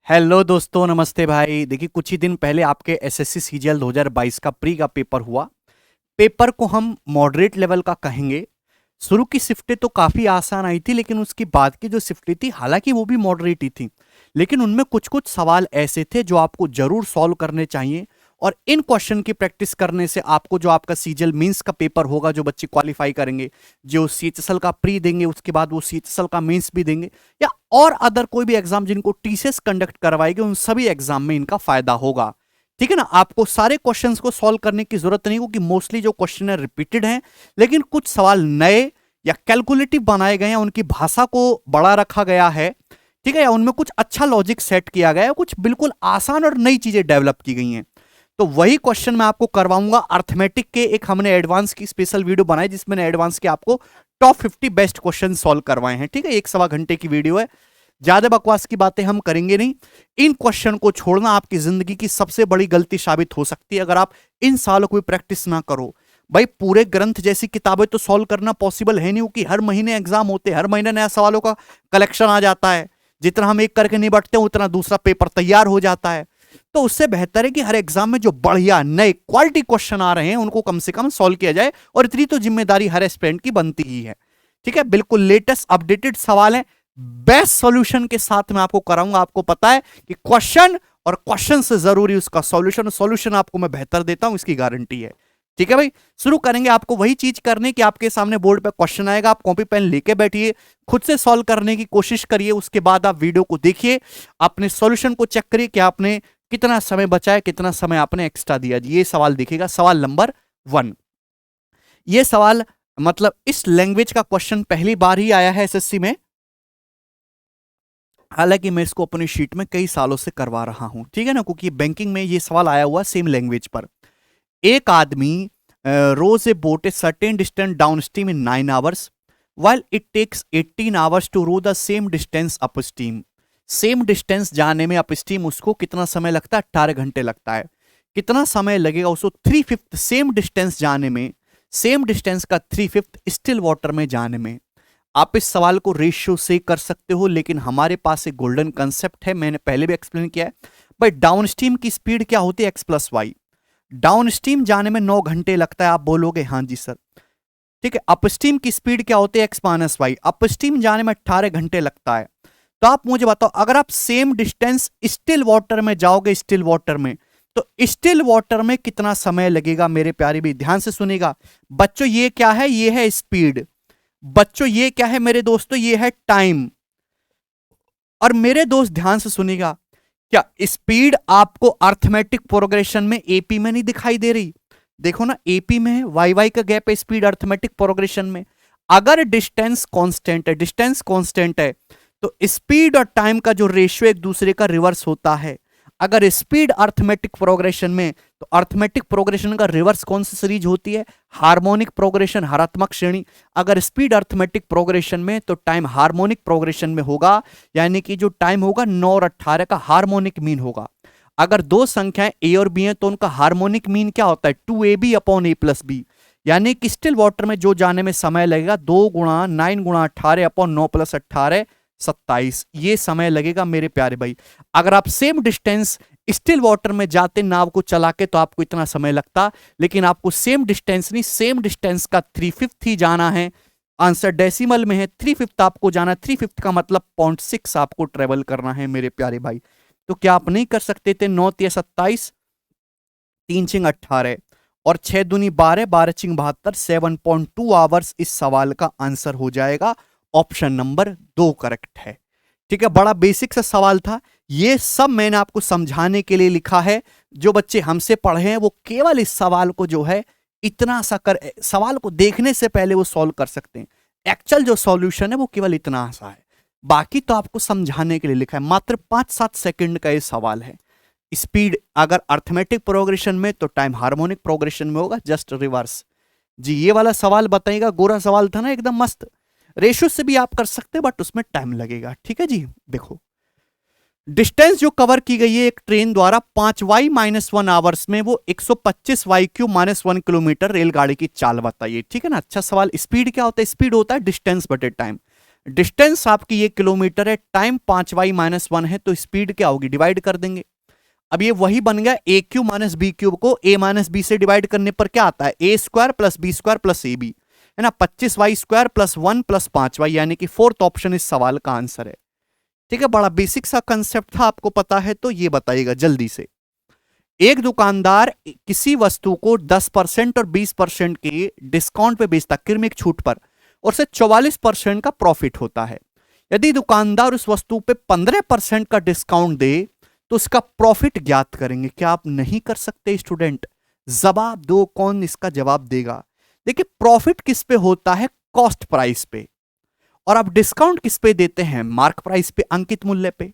Hello दोस्तों, नमस्ते भाई। देखिए, कुछ ही दिन पहले आपके एसएससी सीजीएल 2022 का प्री का पेपर हुआ। पेपर को हम मॉडरेट लेवल का कहेंगे। शुरू की शिफ्टें तो काफ़ी आसान आई थी, लेकिन उसकी बाद की जो शिफ्टें थी, हालांकि वो भी मॉडरेट ही थी, लेकिन उनमें कुछ कुछ सवाल ऐसे थे जो आपको जरूर सॉल्व करने चाहिए। और इन क्वेश्चन की प्रैक्टिस करने से आपको जो आपका सीजीएल मींस का पेपर होगा, जो बच्चे क्वालिफाई करेंगे, जो सीएचएसएल का प्री देंगे, उसके बाद वो सीएचएसएल का मींस भी देंगे, या और अदर कोई भी एग्जाम जिनको टीसीएस कंडक्ट करवाएगी, उन सभी एग्जाम में इनका फायदा होगा। ठीक है ना। आपको सारे क्वेश्चंस को सॉल्व करने की जरूरत नहीं, क्योंकि मोस्टली जो क्वेश्चन है रिपीटेड हैं, लेकिन कुछ सवाल नए या कैलकुलेटिव बनाए गए हैं, उनकी भाषा को बड़ा रखा गया है। ठीक है, या उनमें कुछ अच्छा लॉजिक सेट किया गया है, कुछ बिल्कुल आसान और नई चीजें डेवलप की गई हैं। तो वही क्वेश्चन मैं आपको करवाऊंगा अर्थमेटिक के। एक हमने एडवांस की स्पेशल वीडियो बनाई, जिसमें एडवांस के आपको टॉप 50 बेस्ट क्वेश्चन सॉल्व करवाए हैं। ठीक है, 1 सवा घंटे की वीडियो है, ज्यादा बकवास की बातें हम करेंगे नहीं। इन क्वेश्चन को छोड़ना आपकी जिंदगी की सबसे बड़ी गलती साबित हो सकती है, अगर आप इन सालों को भी प्रैक्टिस ना करो। भाई, पूरे ग्रंथ जैसी किताबें तो सॉल्व करना पॉसिबल है नहीं, क्योंकि हर महीने एग्जाम होते हैं, हर महीने नया सवालों का कलेक्शन आ जाता है। जितना हम एक करके निपटते हैं, उतना दूसरा पेपर तैयार हो जाता है। तो उससे बेहतर है कि हर एग्जाम में जो बढ़िया नए क्वालिटी क्वेश्चन आ रहे हैं, उनको कम से कम सॉल्व किया जाए, और इतनी तो जिम्मेदारी हर एस्पिरेंट की बनती ही है। ठीक है, बिल्कुल लेटेस्ट अपडेटेड सवाल है, बेस्ट सॉल्यूशन के साथ मैं आपको कराऊंगा। आपको पता है कि क्वेश्चन और क्वेश्चन से जरूरी उसका सॉल्यूशन, सॉल्यूशन आपको मैं बेहतर देता हूं, इसकी गारंटी है। ठीक है भाई, शुरू करेंगे। आपको वही चीज करने की, आपके सामने बोर्ड पे क्वेश्चन आएगा, आप कॉपी पेन लेके बैठिए, खुद से सॉल्व करने की कोशिश करिए। उसके बाद आप वीडियो को देखिए, अपने सॉल्यूशन को चेक करिए कि आपने कितना समय बचा है, कितना समय आपने एक्स्ट्रा दिया। ये सवाल देखिएगा, सवाल नंबर 1। ये सवाल मतलब इस लैंग्वेज का क्वेश्चन पहली बार ही आया है एसएससी में। हालांकि मैं इसको अपनी शीट में कई सालों से करवा रहा हूं, ठीक है ना, क्योंकि बैंकिंग में ये सवाल आया हुआ सेम लैंग्वेज पर। एक आदमी rows a boat a certain distance downstream in 9 hours, while it takes 18 hours to row the same distance upstream। Same distance जाने में अपस्ट्रीम उसको कितना समय लगता है? 18 घंटे लगता है। कितना समय लगेगा उसको 3/5 सेम डिस्टेंस जाने में, सेम डिस्टेंस का 3/5 स्टिल वाटर में जाने में। आप इस सवाल को रेशियो से कर सकते हो, लेकिन हमारे पास एक गोल्डन कंसेप्ट है, मैंने पहले भी एक्सप्लेन किया है। भाई, डाउन स्ट्रीम की स्पीड क्या होती है? x+y। डाउन स्ट्रीम जाने में 9 घंटे लगता है, आप बोलोगे हाँ जी सर। ठीक है, अपस्ट्रीम की स्पीड क्या होती है? x-y। अपस्ट्रीम जाने में 18 घंटे लगता है। तो आप मुझे बताओ, अगर आप सेम डिस्टेंस स्टिल वाटर में जाओगे, स्टिल वाटर में, तो स्टिल वाटर में कितना समय लगेगा? मेरे प्यारे भी ध्यान से सुनिएगा बच्चों। ये क्या है? ये है स्पीड। बच्चों, ये क्या है मेरे दोस्तों? ये है टाइम। और मेरे दोस्त ध्यान से सुनिएगा, क्या स्पीड आपको अर्थमेटिक प्रोग्रेशन में एपी में नहीं दिखाई दे रही? देखो ना, एपी में है, वाई वाई का गैप है, स्पीड अर्थमेटिक प्रोग्रेशन में। अगर डिस्टेंस कांस्टेंट है, डिस्टेंस कांस्टेंट है, तो स्पीड और टाइम का जो रेशियो एक दूसरे का रिवर्स होता है। अगर स्पीड अर्थमेटिक प्रोग्रेशन में, तो अर्थमेटिक प्रोग्रेशन का रिवर्स कौन सी सीरीज होती है? हार्मोनिक प्रोग्रेशन, हरात्मक श्रेणी। अगर स्पीड अर्थमेटिक प्रोग्रेशन में, तो टाइम हार्मोनिक प्रोग्रेशन में होगा, यानी कि जो टाइम होगा 9 और 18 का हार्मोनिक मीन होगा। अगर दो संख्याएं ए और बी हैं, तो उनका हार्मोनिक मीन क्या होता है? 2ab/a+b। यानी कि स्टिल वाटर में जो जाने में समय लगेगा 2 × 9 × 18/9 + 18 27, ये समय लगेगा मेरे प्यारे भाई। अगर आप सेम डिस्टेंस स्टिल वाटर में जाते नाव को चला के, तो आपको इतना समय लगता, लेकिन आपको सेम डिस्टेंस नहीं, सेम डिस्टेंस का 3/5 ही जाना है। आंसर डेसिमल में है, 3/5 आपको जाना है। 3/5 का मतलब 0.6 आपको ट्रेवल करना है मेरे प्यारे भाई। तो क्या आप नहीं कर सकते थे? 9 × 27, 3 × 18 और 6 दूनी 12, 12 × 72, 7.2 आवर्स इस सवाल का आंसर हो जाएगा। ऑप्शन नंबर 2 करेक्ट है। ठीक है, बड़ा बेसिक सा सवाल था। ये सब मैंने आपको समझाने के लिए लिखा है। जो बच्चे हमसे पढ़े हैं, वो केवल इस सवाल को जो है इतना सा कर, सवाल को देखने से पहले वो सॉल्व कर सकते हैं। एक्चुअल जो सॉल्यूशन है वो केवल इतना सा है, बाकी तो आपको समझाने के लिए लिखा है। मात्र 5-7 सेकंड का ये सवाल है। स्पीड अगर अर्थमेटिक प्रोग्रेशन में, तो टाइम हार्मोनिक प्रोग्रेशन में होगा, जस्ट रिवर्स। जी, ये वाला सवाल बताइएगा, गोरा सवाल था ना, एकदम मस्त। रेशियो से भी आप कर सकते हैं, बट उसमें टाइम लगेगा। ठीक है जी, देखो डिस्टेंस जो कवर की गई है एक ट्रेन द्वारा 5y-1 आवर्स में, वो 125y³ - 1 किलोमीटर रेलगाड़ी की चाल बताइए। ठीक है ना, अच्छा सवाल। स्पीड क्या होता है? स्पीड होता है डिस्टेंस बटे टाइम। डिस्टेंस आपकी ये किलोमीटर है, टाइम 5y-1 है, तो स्पीड क्या होगी, डिवाइड कर देंगे। अब ये वही बन गया A cube minus B cube को ए माइनस बी से डिवाइड करने पर क्या आता है, A square plus B square plus A B, है ना, 25y square plus 1 plus 5y, यानी कि फोर्थ ऑप्शन इस सवाल का आंसर है। ठीक है, बड़ा बेसिक सा कंसेप्ट था, आपको पता है तो ये बताइएगा जल्दी से। एक दुकानदार किसी वस्तु को 10% और 20% के डिस्काउंट पे बेचता, क्रमिक छूट पर, और से 44% का प्रॉफिट होता है। यदि दुकानदार उस वस्तु पे 15% का डिस्काउंट दे तो उसका प्रॉफिट ज्ञात करेंगे। क्या आप नहीं कर सकते स्टूडेंट? जवाब दो, कौन इसका जवाब देगा? देखिए, प्रॉफिट किस पे होता है, कॉस्ट प्राइस पे, और आप डिस्काउंट किस पे देते हैं, मार्क प्राइस पे, अंकित मूल्य पे।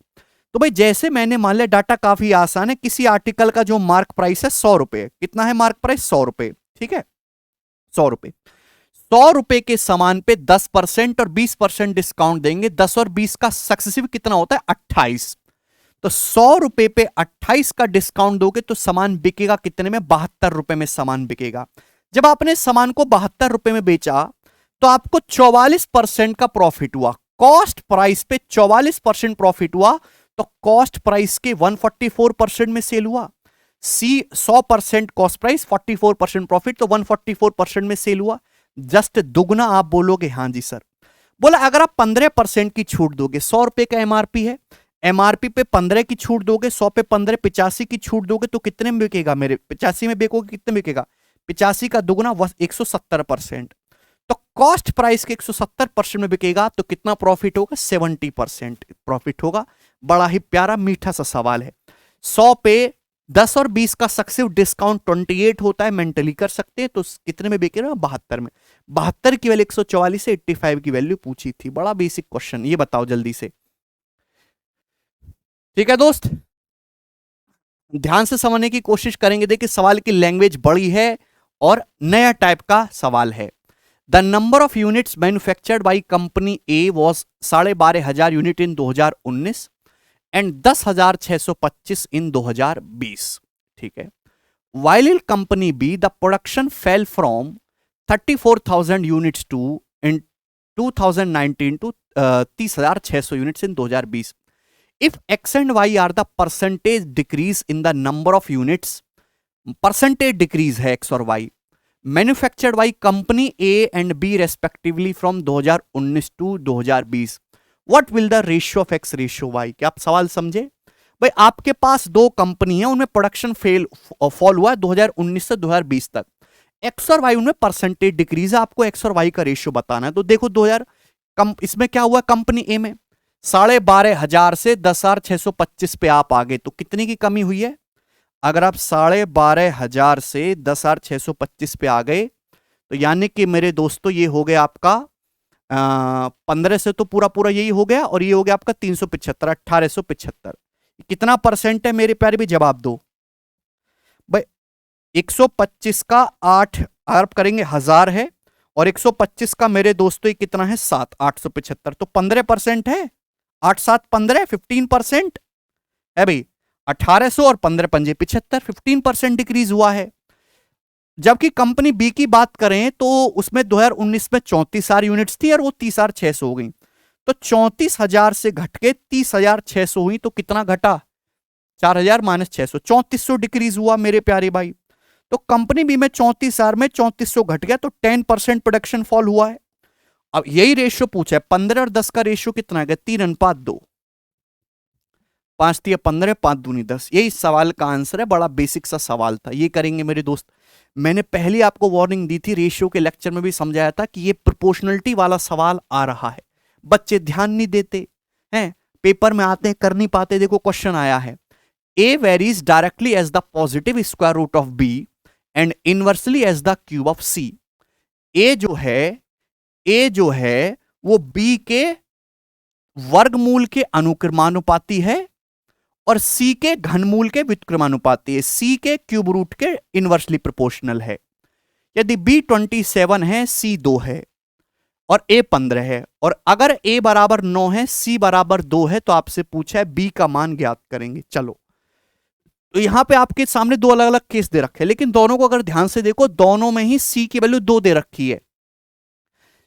तो भाई जैसे मैंने मान लिया, डाटा काफी आसान है, किसी आर्टिकल का जो मार्क प्राइस है 100 रुपए, कितना है मार्क प्राइस, 100 रुपए, ठीक है, 100 रुपए। 100 रुपए के सामान पे 10% और 20% डिस्काउंट देंगे, 10 और 20 का सक्सेसिव कितना होता है, 28। तो 100 रुपए पे 28 का डिस्काउंट दोगे तो सामान बिकेगा कितने में, 72 रुपए में सामान बिकेगा। जब आपने सामान को 72 रुपए में बेचा तो आपको 44% का प्रॉफिट हुआ, कॉस्ट प्राइस पे 44% प्रॉफिट हुआ, तो कॉस्ट प्राइस के 144% में सेल हुआ। सी 100% कॉस्ट प्राइस, 44% प्रॉफिट, तो 144% में सेल हुआ, जस्ट दुगना। आप बोलोगे हाँ जी सर। बोला अगर आप 15% की छूट दोगे, 100 रुपए का एमआरपी है, एमआरपी पे 15 की छूट दोगे, 100 पे 15, 85 की छूट दोगे तो कितने में बिकेगा मेरे, 85 में बेचोगे कितने में बिकेगा, 85 का दुगना 170%। तो कॉस्ट प्राइस के 170% में बिकेगा तो कितना प्रॉफिट होगा, 70% प्रॉफिट होगा। बड़ा ही प्यारा मीठा सा सवाल है। 100 पे 10 और 20 का सक्सेसिव डिस्काउंट 28 होता है, मेंटली कर सकते हैं, तो कितने में बिकेगा, 72 में। 72 की वैल्यू 144 से 85 की वैल्यू पूछी थी। बड़ा बेसिक क्वेश्चन, ये बताओ जल्दी से। ठीक है दोस्त, ध्यान से समझने की कोशिश करेंगे। देखिए सवाल की लैंग्वेज बड़ी है और नया टाइप का सवाल है। The number of units manufactured by company A was 12,500 unit in 2019 and 10,625 in 2020। ठीक है, while in company B the production fell from 34,000 units to in 2019 to 30,600 units in 2020। If X and Y are the percentage decrease in the number of units, percentage decrease है X और Y, manufactured by company A and B respectively from 2019 to 2020, what will the ratio of X ratio Y? क्या आप सवाल समझे? भाई आपके पास दो company है, उनमें प्रोडक्शन फॉल हुआ 2019 से 2020 तक, X और Y उनमें परसेंटेज डिक्रीज है, आपको X और Y का रेशियो बताना है। तो देखो 2000 इसमें क्या हुआ, कंपनी ए में 12,500 से 10,625 पे आप आ गए, तो कितनी की कमी हुई है? अगर आप 12,500 से 10,625 पे आ गए तो यानी कि मेरे दोस्तों ये हो गया आपका 15 से तो पूरा पूरा यही हो गया, और ये हो गया आपका 375, 1,875। कितना परसेंट है मेरे प्यारे भी, जवाब दो भाई। 125 का 8 आप करेंगे 1000 है, और 125 का मेरे दोस्तों ये कितना है, 7, 875, तो 15% है। 8 7 15, 15% है भाई। 1800 और 15 पंजे 75, 15% डिक्रीज हुआ है। जबकि कंपनी बी की बात करें तो उसमें 2019 में 34,000 यूनिट्स थी और वो 30,600 हो गई, तो 34,000 से घट के 30,600 हुई, तो कितना घटा, 4,000 माइनस 600, 3400 डिक्रीज हुआ मेरे प्यारे भाई। तो कंपनी बी में 34,000 में 3400 घट गया, तो 10% प्रोडक्शन फॉल हुआ है। अब यही रेशियो पूछा है, 15 और 10 का रेशियो कितना है, 3:2, 5 × 15, 5 दूनी 10। यही सवाल का आंसर है। बड़ा बेसिक सा सवाल था, ये करेंगे मेरे दोस्त। मैंने पहले आपको वार्निंग दी थी, रेशियो के लेक्चर में भी समझाया था कि ये प्रोपोर्शनलिटी वाला सवाल आ रहा है, बच्चे ध्यान नहीं देते हैं, पेपर में आते हैं कर नहीं पाते। देखो क्वेश्चन आया है, A varies directly as the positive square root of B and inversely as the cube of C. A जो है वो बी के वर्गमूल के अनुक्रमानुपाती है और सी के घनमूल के व्युत्क्रमानुपाती है, सी के क्यूब रूट के इनवर्सली प्रोपोर्शनल है। यदि बी 27 है, सी 2 है और ए 15 है, और अगर ए बराबर 9 है, सी बराबर 2 है, तो आपसे पूछा है बी का मान ज्ञात करेंगे। चलो, तो यहां पे आपके सामने दो अलग अलग केस दे रखे हैं, लेकिन दोनों को अगर ध्यान से देखो, दोनों में ही सी की वैल्यू 2 दे रखी है।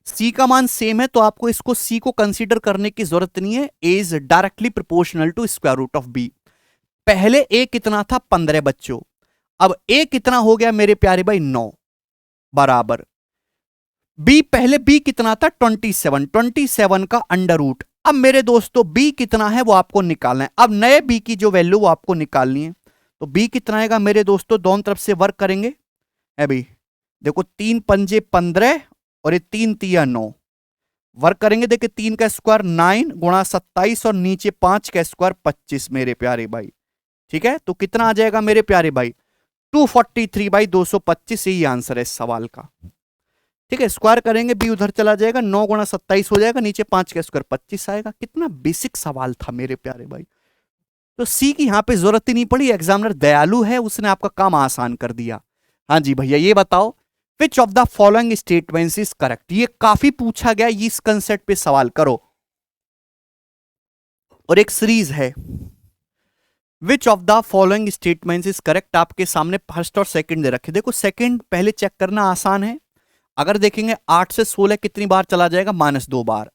सी का मान सेम है तो आपको इसको सी को कंसीडर करने की जरूरत नहीं है। A is directly proportional to square root of B. पहले ए कितना था 15 बच्चों, अब ए कितना हो गया मेरे प्यारे भाई 9 बराबर बी, पहले बी कितना था 27, 27 का अंडर रूट। अब मेरे दोस्तों बी कितना है वो आपको निकालना है। अब नए बी की जो वैल्यू वो आपको निकालनी है। तो बी कितना आएगा मेरे दोस्तों, दोनों तरफ से वर्क करेंगे। है भाई देखो 3 पंजे 15 और ये 3 तिया 9, वर्क करेंगे। देखिए 3 का स्क्वायर 9 गुणा 27 और नीचे 5 का स्क्वायर 25 मेरे प्यारे भाई। ठीक है, तो कितना आ जाएगा मेरे प्यारे भाई 243 बाई 225, यही आंसर है इस सवाल का। ठीक है, स्क्वायर करेंगे बी उधर चला जाएगा, 9 गुणा 27 हो जाएगा, नीचे 5 का स्क्वायर 25 आएगा। कितना बेसिक सवाल था मेरे प्यारे भाई। तो सी की यहां पे जरूरत ही नहीं पड़ी, एग्जामिनर दयालु है, उसने आपका काम आसान कर दिया। हाँ जी भैया ये बताओ विच of the following statements is correct. ये काफी पूछा गया, इस कंसेप्ट पे सवाल करो और एक सीरीज है। विच of the following statements is correct, आपके सामने फर्स्ट और सेकंड दे रखे। देखो सेकंड पहले चेक करना आसान है। अगर देखेंगे 8 से 16 कितनी बार चला जाएगा, -2 बार।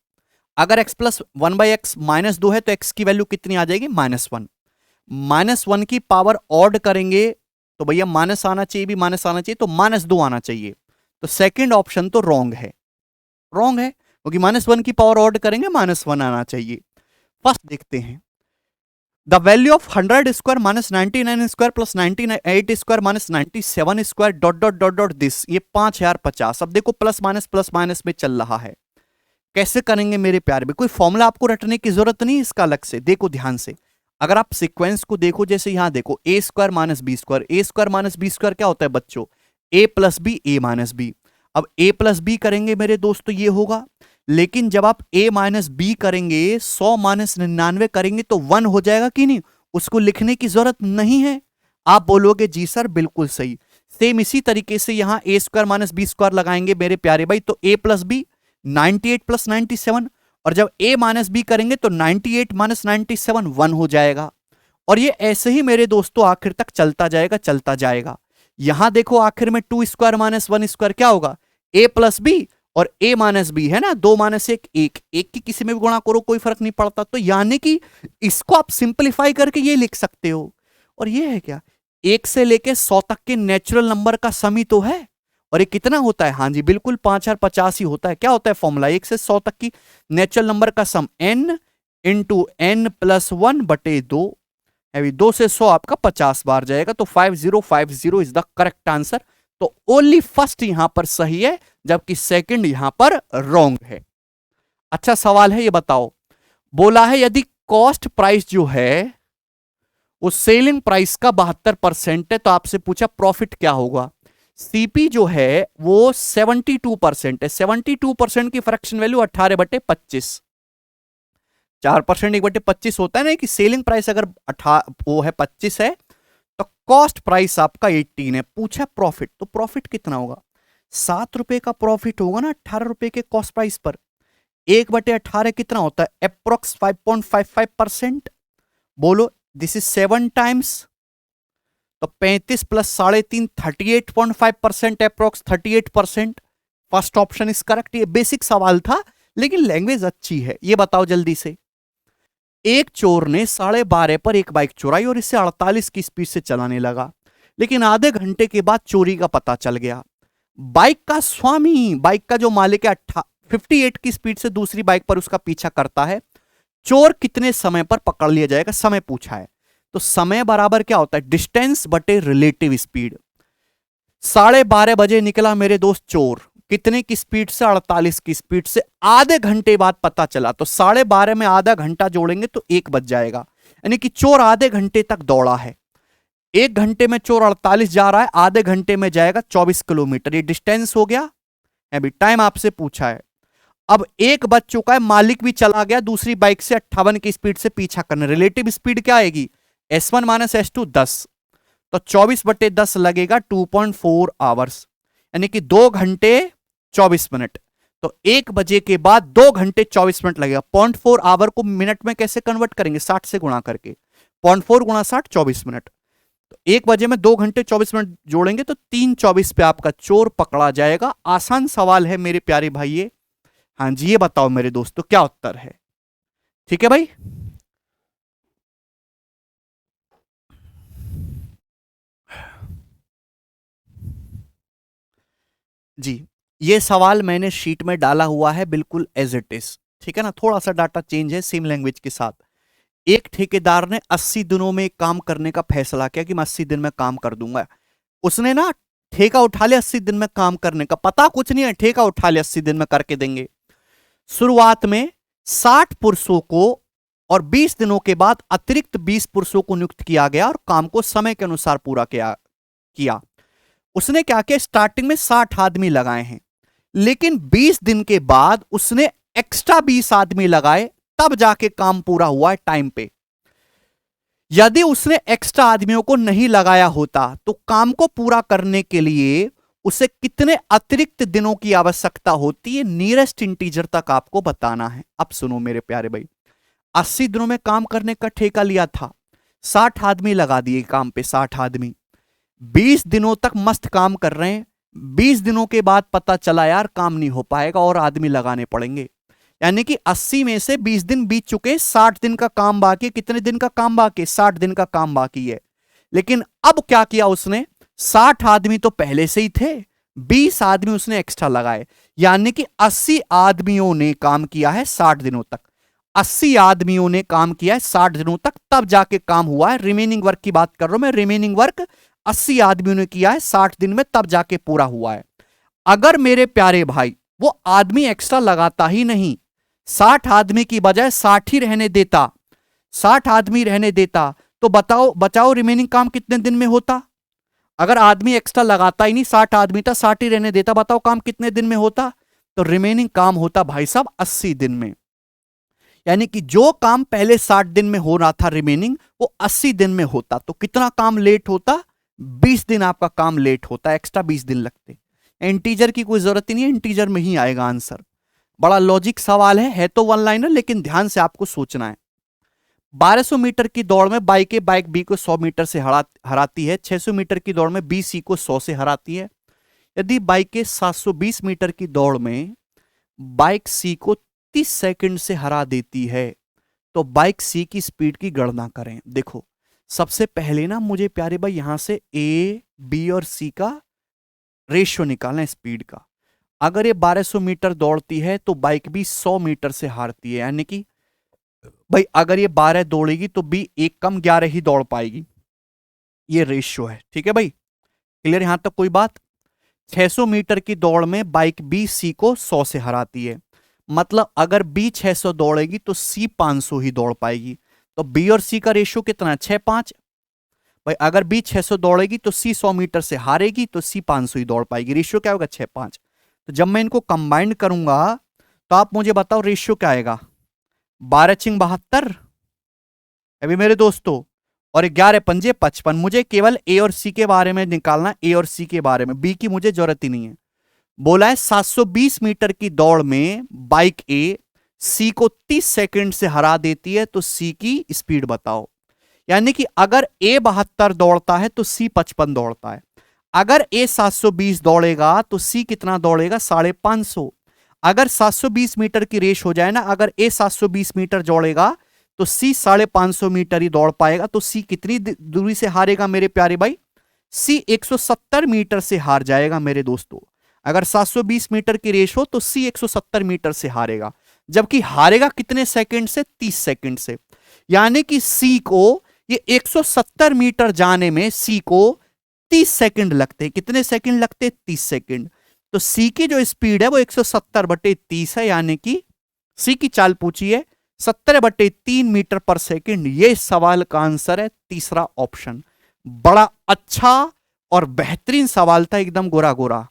अगर x प्लस 1/x -2 है तो x की वैल्यू कितनी आ जाएगी, -1। -1 की पावर ऑड करेंगे तो भैया माइनस आना चाहिए, भी माइनस आना चाहिए, तो -2 आना चाहिए। तो सेकंड ऑप्शन तो रॉन्ग है, रॉन्ग है क्योंकि -1 की पावर ऑड करेंगे -1 आना चाहिए। फर्स्ट देखते हैं, the value of 100 square -99 square plus 98 square -97 square dot dot dot dot this, ये 5050। अब देखो प्लस माइनस में चल रहा है, कैसे करेंगे मेरे प्यारे में। कोई फॉर्मूला आपको रटने की जरूरत नहीं इसका अलग से। देखो ध्यान से, अगर आप सीक्वेंस को देखो, जैसे यहां देखो ए स्क्वायर माइनस बी स्क्वायर, ए स्क्वायर माइनस बी स्क्वायर क्या होता है बच्चों, ए plus B A minus B. अब ए प्लस बी करेंगे मेरे दोस्तों ये होगा, लेकिन जब आप a माइनस बी करेंगे 100 माइनस 99 करेंगे तो 1 हो जाएगा कि नहीं, उसको लिखने की जरूरत नहीं है। आप बोलोगे जी सर बिल्कुल सही। सेम इसी तरीके से यहां ए स्क्वायर माइनस बी स्क्वायर लगाएंगे मेरे प्यारे भाई, तो a प्लस बी 98 प्लस 97, और जब a माइनस बी करेंगे तो 98 माइनस 97 1 हो जाएगा। और ये ऐसे ही मेरे दोस्तों आखिर तक चलता जाएगा चलता जाएगा। यहां देखो आखिर में 2 स्क्वायर माइनस 1 स्क्वायर क्या होगा, a प्लस बी और a माइनस बी है ना, 2 माइनस 1 1, एक की किसी में भी गुणा करो कोई फर्क नहीं पड़ता। तो यानी कि इसको आप सिंपलीफाई करके ये लिख सकते हो। और ये है क्या, 1 से लेके 100 तक के नेचुरल नंबर का सम ही तो है। और ये कितना होता है, हाँ जी बिल्कुल 5050 ही होता है। क्या होता है फॉर्मूला, 1 से 100 तक की नेचुरल नंबर का सम n इंटू n प्लस 1 बटे 2 है। 2 से 100 आपका 50 बार जाएगा, तो 5050 इज द करेक्ट आंसर। तो ओनली फर्स्ट यहां पर सही है, जबकि सेकंड यहां पर रॉन्ग है। अच्छा सवाल है, ये बताओ, बोला है यदि कॉस्ट प्राइस जो है वो सेलिंग प्राइस का 72% है, तो आपसे पूछा प्रॉफिट क्या होगा। सीपी जो है वो 72% है, 72% की फ्रैक्शन वैल्यू 18/25, 4% 1/25 होता है ना, कि सेलिंग प्राइस अगर वो है 25 है तो कॉस्ट प्राइस आपका 18 है। पूछा प्रॉफिट, तो प्रॉफिट कितना होगा, 7 रुपए का प्रॉफिट होगा ना 18 रुपए के कॉस्ट प्राइस पर। 1/18 कितना होता है, अप्रोक्स 5.55%। बोलो दिस इज 7 टाइम्स, तो 35 plus 3.5 38.5% approx 38%। First option is correct. ये बेसिक सवाल था लेकिन लैंग्वेज अच्छी है। ये बताओ जल्दी से, एक चोर ने 12:30 पर एक बाइक चुराई और इसे 48 की स्पीड से चलाने लगा, लेकिन आधे घंटे के बाद चोरी का पता चल गया। बाइक का स्वामी, बाइक का जो मालिक है 58 की स्पीड से दूसरी बाइक पर उसका पीछा करता है। चोर कितने समय पर पकड़ लिया जाएगा, समय पूछा है। तो समय बराबर क्या होता है, डिस्टेंस बटे रिलेटिव स्पीड। 12:30 बजे निकला मेरे दोस्त चोर, कितने की स्पीड से, 48 की स्पीड से। आधे घंटे बाद पता चला, तो 12:30 में आधा घंटा जोड़ेंगे तो 1 बज जाएगा, यानी कि चोर आधे घंटे तक दौड़ा है। 1 घंटे में चोर 48 जा रहा है, आधे घंटे में जाएगा 24 किलोमीटर। ये डिस्टेंस हो गया। अभी टाइम आपसे पूछा है, अब 1 बज चुका है, मालिक भी चला गया दूसरी बाइक से 58 की स्पीड से पीछा करने। रिलेटिव स्पीड क्या आएगी, S1 माइनस S2 10, तो 24/10 लगेगा 2.4 आवर्स, यानी कि 2 घंटे 24 मिनट। तो 1 बजे के बाद 2 घंटे 24 मिनट लगेगा। 0.4 आवर को मिनट में कैसे कन्वर्ट करेंगे, 60 से गुणा करके, 0.4 गुणा 60 24 मिनट। तो 1 बजे में 2 घंटे 24 मिनट जोड़ेंगे तो 3:24 पे आपका चोर पकड़ा जाएगा। आसान सवाल है मेरे प्यारे भाई। हाँ जी, ये बताओ मेरे दोस्तों क्या उत्तर है। ठीक है भाई। जी, ये सवाल मैंने शीट में डाला हुआ है बिल्कुल एज इट इज। ठीक है ना, थोड़ा सा डाटा चेंज है सेम लैंग्वेज के साथ। एक ठेकेदार ने 80 दिनों में काम करने का फैसला किया कि मैं 80 दिन में काम कर दूंगा। उसने ना ठेका उठा लिया 80 दिन में काम करने का, पता कुछ नहीं है, ठेका उठा लिया 80 दिन में करके देंगे। शुरुआत में 60 पुरुषों को और 20 दिनों के बाद अतिरिक्त 20 पुरुषों को नियुक्त किया गया और काम को समय के अनुसार पूरा किया। उसने क्या किया, स्टार्टिंग में 60 आदमी लगाए हैं, लेकिन 20 दिन के बाद उसने एक्स्ट्रा 20 आदमी लगाए, तब जाके काम पूरा हुआ है टाइम पे। यदि उसने एक्स्ट्रा आदमियों को नहीं लगाया होता तो काम को पूरा करने के लिए उसे कितने अतिरिक्त दिनों की आवश्यकता होती है, नियरेस्ट इंटीजर तक आपको बताना है। अब सुनो मेरे प्यारे भाई, 80 दिनों में काम करने का ठेका लिया था, 60 आदमी लगा दिए काम पे, 60 आदमी 20 दिनों तक मस्त काम कर रहे हैं। 20 दिनों के बाद पता चला यार काम नहीं हो पाएगा और आदमी लगाने पड़ेंगे। यानी कि 80 में से 20 दिन बीत चुके, 60 दिन का काम बाकी है। कितने दिन का काम बाकी है? 60 दिन का काम बाकी है। लेकिन अब क्या किया उसने, 60 आदमी तो पहले से ही थे, 20 आदमी उसने एक्स्ट्रा लगाए, यानी कि 80 आदमियों ने काम किया है 60 दिनों तक। 80 आदमियों ने काम किया है 60 दिनों तक, तब जाके काम हुआ है। रिमेनिंग वर्क की बात कर रहा हूं मैं, रिमेनिंग वर्क 80 आदमियों ने किया है 60 दिन में, तब जाके पूरा हुआ है। अगर मेरे प्यारे भाई वो आदमी एक्स्ट्रा लगाता ही नहीं, 60 आदमी की बजाय 60 ही रहने देता, 60 आदमी रहने देता, तो बताओ बचाओ रिमेनिंग काम कितने दिन में होता? अगर आदमी एक्स्ट्रा लगाता ही नहीं, 60 आदमी था, 60 ही रहने देता, बताओ काम कितने दिन में होता? तो रिमेनिंग काम होता भाई साहब 80 दिन में। यानी कि जो काम पहले 60 दिन में हो रहा था रिमेनिंग, वो 80 दिन में होता। तो कितना काम लेट होता? 20 दिन आपका काम लेट होता, एक्स्ट्रा 20 दिन लगते। इंटीजर की कोई जरूरत ही नहीं है, इंटीजर में ही आएगा आंसर। बड़ा लॉजिक सवाल है तो वन लाइनर, लेकिन ध्यान से आपको सोचना है। 1200 मीटर की दौड़ में बाइक बी को 100 मीटर से हराती है। 600 मीटर की दौड़ में बी सी को 100 से हराती है। यदि बाइक 720 मीटर की दौड़ में बाइक सी को 30 सेकंड से हरा देती है, तो बाइक सी की स्पीड की गणना करें। देखो, सबसे पहले ना मुझे प्यारे भाई यहां से ए बी और सी का रेशियो निकालना है स्पीड का। अगर ये 1200 मीटर दौड़ती है तो बाइक भी 100 मीटर से हारती है, यानी कि भाई अगर ये 12 दौड़ेगी तो बी एक कम 11 ही दौड़ पाएगी। ये रेशियो है, ठीक है भाई, क्लियर यहां तक कोई बात? 600 मीटर की दौड़ में बाइक बी सी को 100 से हराती है, मतलब अगर बी 600 दौड़ेगी तो सी 500 ही दौड़ पाएगी। तो बी और सी का रेशियो कितना है? 6-5। भाई अगर बी 600 दौड़ेगी तो सी 100 मीटर से हारेगी, तो सी 500 ही दौड़ पाएगी। रेशियो क्या होगा? 6-5। तो जब मैं इनको कंबाइंड करूंगा तो आप मुझे बताओ रेशियो क्या आएगा? 12×72 अभी मेरे दोस्तों, और 11×5 = 55। मुझे केवल ए और सी के बारे में निकालना, ए और सी के बारे में, बी की मुझे जरूरत ही नहीं है। बोला है 720 मीटर की दौड़ में बाइक ए सी को 30 सेकंड से हरा देती है, तो सी की स्पीड बताओ। यानी कि अगर ए 72 दौड़ता है तो सी 55 दौड़ता है। अगर ए 720 दौड़ेगा तो सी कितना दौड़ेगा? 550। अगर 720 मीटर की रेस हो जाए ना, अगर ए 720 मीटर दौड़ेगा तो सी 550 मीटर ही दौड़ पाएगा। तो सी कितनी दूरी से हारेगा मेरे प्यारे भाई? सी 170 मीटर से हार जाएगा मेरे दोस्तों। अगर 720 मीटर की रेस हो तो सी 170 मीटर से हारेगा, जबकि हारेगा कितने सेकंड से? 30 सेकंड से। यानी कि सी को ये 170 मीटर जाने में सी को 30 सेकंड लगते हैं। कितने सेकंड लगते हैं? 30 सेकंड। तो सी की जो स्पीड है वो 170/30 है, यानी कि सी की चाल पूछी है 70/3 मीटर पर सेकंड। ये सवाल का आंसर है तीसरा ऑप्शन। बड़ा अच्छा और बेहतरीन सवाल था, एकदम गोरा गोरा।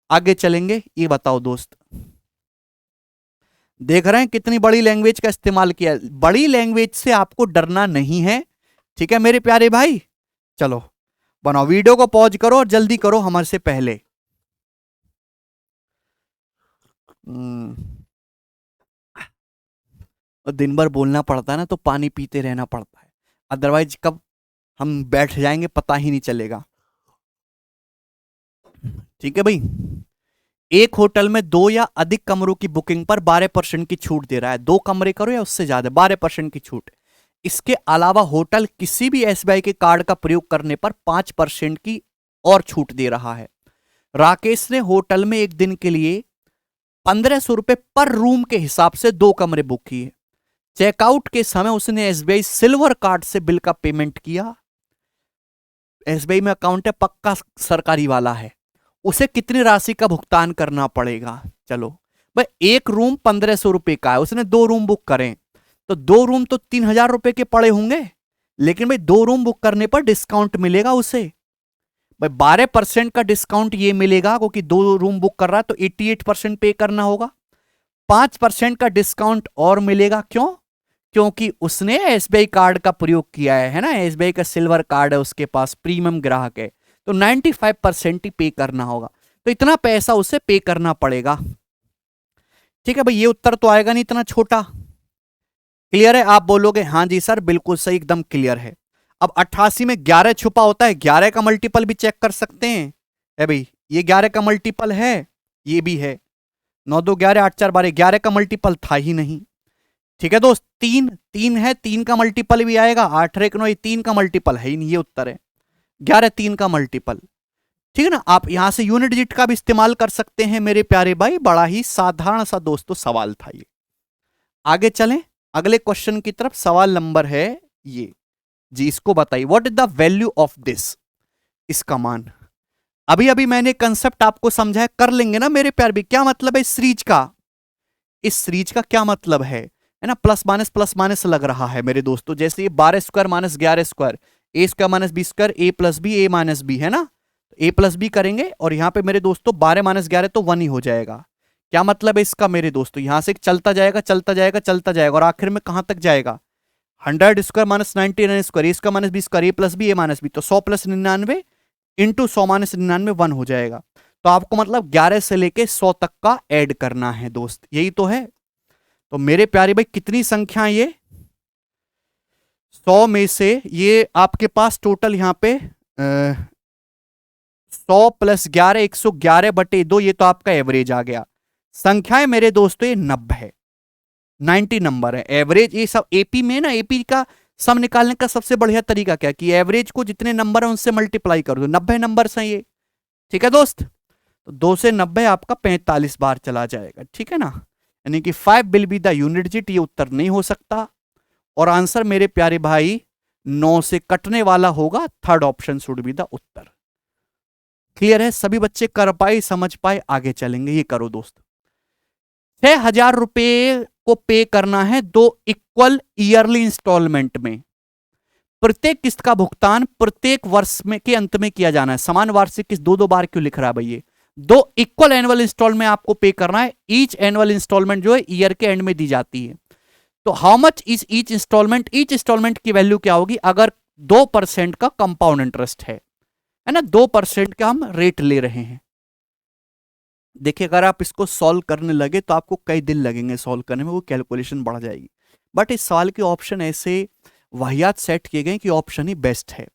आगे चलेंगे, ये बताओ दोस्त, देख रहे हैं कितनी बड़ी लैंग्वेज का इस्तेमाल किया। बड़ी लैंग्वेज से आपको डरना नहीं है, ठीक है मेरे प्यारे भाई। चलो बनाओ, वीडियो को पॉज करो और जल्दी करो हमारे से पहले। दिन भर बोलना पड़ता है ना, तो पानी पीते रहना पड़ता है, अदरवाइज कब हम बैठ जाएंगे पता ही नहीं चलेगा। ठीक है भाई, एक होटल में 2 या अधिक कमरों की बुकिंग पर 12% की छूट दे रहा है। 2 कमरे करो या उससे ज्यादा, 12% की छूट। इसके अलावा होटल किसी भी एसबीआई के कार्ड का प्रयोग करने पर 5% की और छूट दे रहा है। राकेश ने होटल में एक दिन के लिए 1500 रुपए पर रूम के हिसाब से 2 कमरे बुक किए। चेकआउट के समय उसने एसबीआई सिल्वर कार्ड से बिल का पेमेंट किया। एसबीआई में अकाउंट है, पक्का सरकारी वाला है। उसे कितनी राशि का भुगतान करना पड़ेगा? चलो भाई, एक रूम 1500 रुपए का है, उसने 2 रूम बुक करें तो 2 रूम तो 3000 रुपए के पड़े होंगे। लेकिन भाई 2 रूम बुक करने पर डिस्काउंट मिलेगा उसे। भाई 12% का डिस्काउंट ये मिलेगा क्योंकि 2 रूम बुक कर रहा है तो 88% पे करना होगा। 5% का डिस्काउंट और मिलेगा, क्यों? क्योंकि उसने एसबीआई कार्ड का प्रयोग किया है ना, एसबीआई का सिल्वर कार्ड है उसके पास, प्रीमियम ग्राहक है, तो 95% ही पे करना होगा। तो इतना पैसा उसे पे करना पड़ेगा। ठीक है भाई, ये उत्तर तो आएगा नहीं इतना छोटा। क्लियर है? आप बोलोगे हाँ जी सर बिल्कुल सही, एकदम क्लियर है। अब 88 में 11 छुपा होता है, 11 का मल्टीपल भी चेक कर सकते हैं। है भाई, ये 11 का मल्टीपल है, ये भी है। 9 2 11, 8 4 12, 11 का मल्टीपल था ही नहीं। ठीक है दोस्त, 3 3 है, 3 का मल्टीपल भी आएगा। 8 1 9, 3 का मल्टीपल है ही नहीं, ये उत्तर है। 11 3 का मल्टीपल। ठीक है ना? आप यहां से यूनिट डिजिट का भी इस्तेमाल कर सकते हैं मेरे प्यारे भाई। बड़ा ही साधारण सा दोस्तों सवाल था ये। आगे चलें अगले क्वेश्चन की तरफ। सवाल नंबर है ये जी, इसको बताइए, what is the value of this? इसका मान। अभी अभी मैंने कंसेप्ट आपको समझाया, कर लेंगे ना मेरे प्यार भी। क्या मतलब है इस सीरीज का? इस सीरीज का क्या मतलब है ना? प्लस माइनस लग रहा है मेरे दोस्तों। जैसे ये 12 square minus 11 square, A square minus B square, A plus B, A minus B, है ना? ए प्लस बी करेंगे और यहां पे मेरे दोस्तों 12 माइनस 11 तो 1 ही हो जाएगा। क्या मतलब है इसका मेरे दोस्तों? यहां से चलता जाएगा चलता जाएगा चलता जाएगा और आखिर में कहां तक जाएगा? 100 square minus 99 square, A square minus B square, A plus B, A minus B, तो 100 प्लस 99 इंटू 100 माइनस 99 1 हो जाएगा। तो आपको मतलब 11 से लेके 100 तक का ऐड करना है दोस्त, यही तो है। तो मेरे प्यारे भाई कितनी संख्या ये? 100 में से ये आपके पास टोटल यहां पे 100 प्लस 11 111/2, ये तो आपका एवरेज आ गया। संख्याएं मेरे दोस्तों ये 90 है, 90 नंबर है एवरेज। ये सब एपी में ना, एपी का सम निकालने का सबसे बढ़िया तरीका क्या कि एवरेज को जितने नंबर है उनसे मल्टीप्लाई कर दो, 90 नंबर हैं ये। ठीक है दोस्त, तो 2 से 90 आपका 45 बार चला जाएगा। ठीक है ना? यानी कि 5 will be the unit digit, ये उत्तर नहीं हो सकता। और आंसर मेरे प्यारे भाई 9 से कटने वाला होगा। Third option should be the Uttar. Clear है? सभी बच्चे कर पाए, समझ पाए? आगे चलेंगे, ये करो दोस्त। 6000 रुपए को पे करना है 2 इक्वल ईयरली इंस्टॉलमेंट में। प्रत्येक किस्त का भुगतान प्रत्येक वर्ष में के अंत में किया जाना है। समान वार्षिक किस्त 2 2 बार क्यों लिख रहा है भाई? ये 2 इक्वल एनुअल इंस्टॉलमेंट आपको पे करना है। ईच एनुअल इंस्टॉलमेंट जो है ईयर के एंड में दी जाती है। तो how much is each installment? Each installment की वैल्यू क्या होगी अगर 2% का कंपाउंड इंटरेस्ट है ना? 2% का हम रेट ले रहे हैं। देखिए अगर आप इसको सॉल्व करने लगे तो आपको कई दिन लगेंगे सॉल्व करने में, वो कैलकुलेशन बढ़ जाएगी। बट इस सवाल के ऑप्शन ऐसे वाहियात सेट किए गए कि ऑप्शन ही बेस्ट है।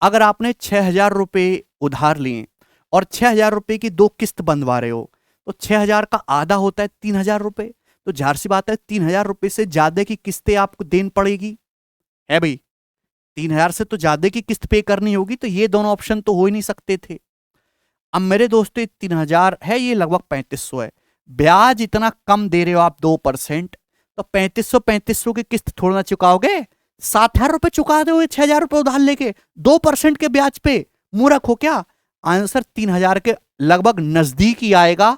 अगर आपने 6000 रुपए उधार लिए और 6000 रुपए की 2 किस्त बंधवा रहे हो तो 6000 का आधा होता है 3000 रुपए। तो जाहिर सी बात है 3000 रुपए से ज्यादा की किस्तें आपको देनी पड़ेगी। है भाई, 3000 से तो ज्यादा की किस्त पे करनी होगी, तो ये दोनों ऑप्शन तो हो ही नहीं सकते थे। अब मेरे दोस्तों 3000 है, ये लगभग 3500 है। ब्याज इतना कम दे रहे हो आप 2%, तो 3500 की किस्त थोड़ा ना चुकाओगे। 7000 रुपए चुका दोगे 6000 रुपए उधार लेके 2% के ब्याज पे? मूर्ख हो क्या? आंसर 3000 के लगभग नजदीक ही आएगा।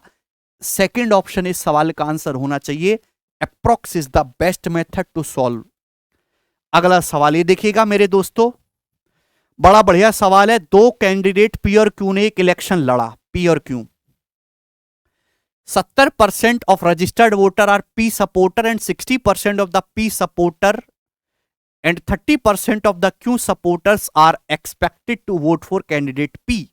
सेकंड ऑप्शन इस सवाल का आंसर होना चाहिए। Approx is the best method to solve. अगला सवाल ये देखिएगा मेरे दोस्तों, बड़ा बढ़िया सवाल है। 2 कैंडिडेट पी और क्यू ने एक इलेक्शन लड़ा, पी और Q. 70% of registered voter are P supporter and 60% of the P supporter and 30% of the Q supporters are expected to vote for candidate P.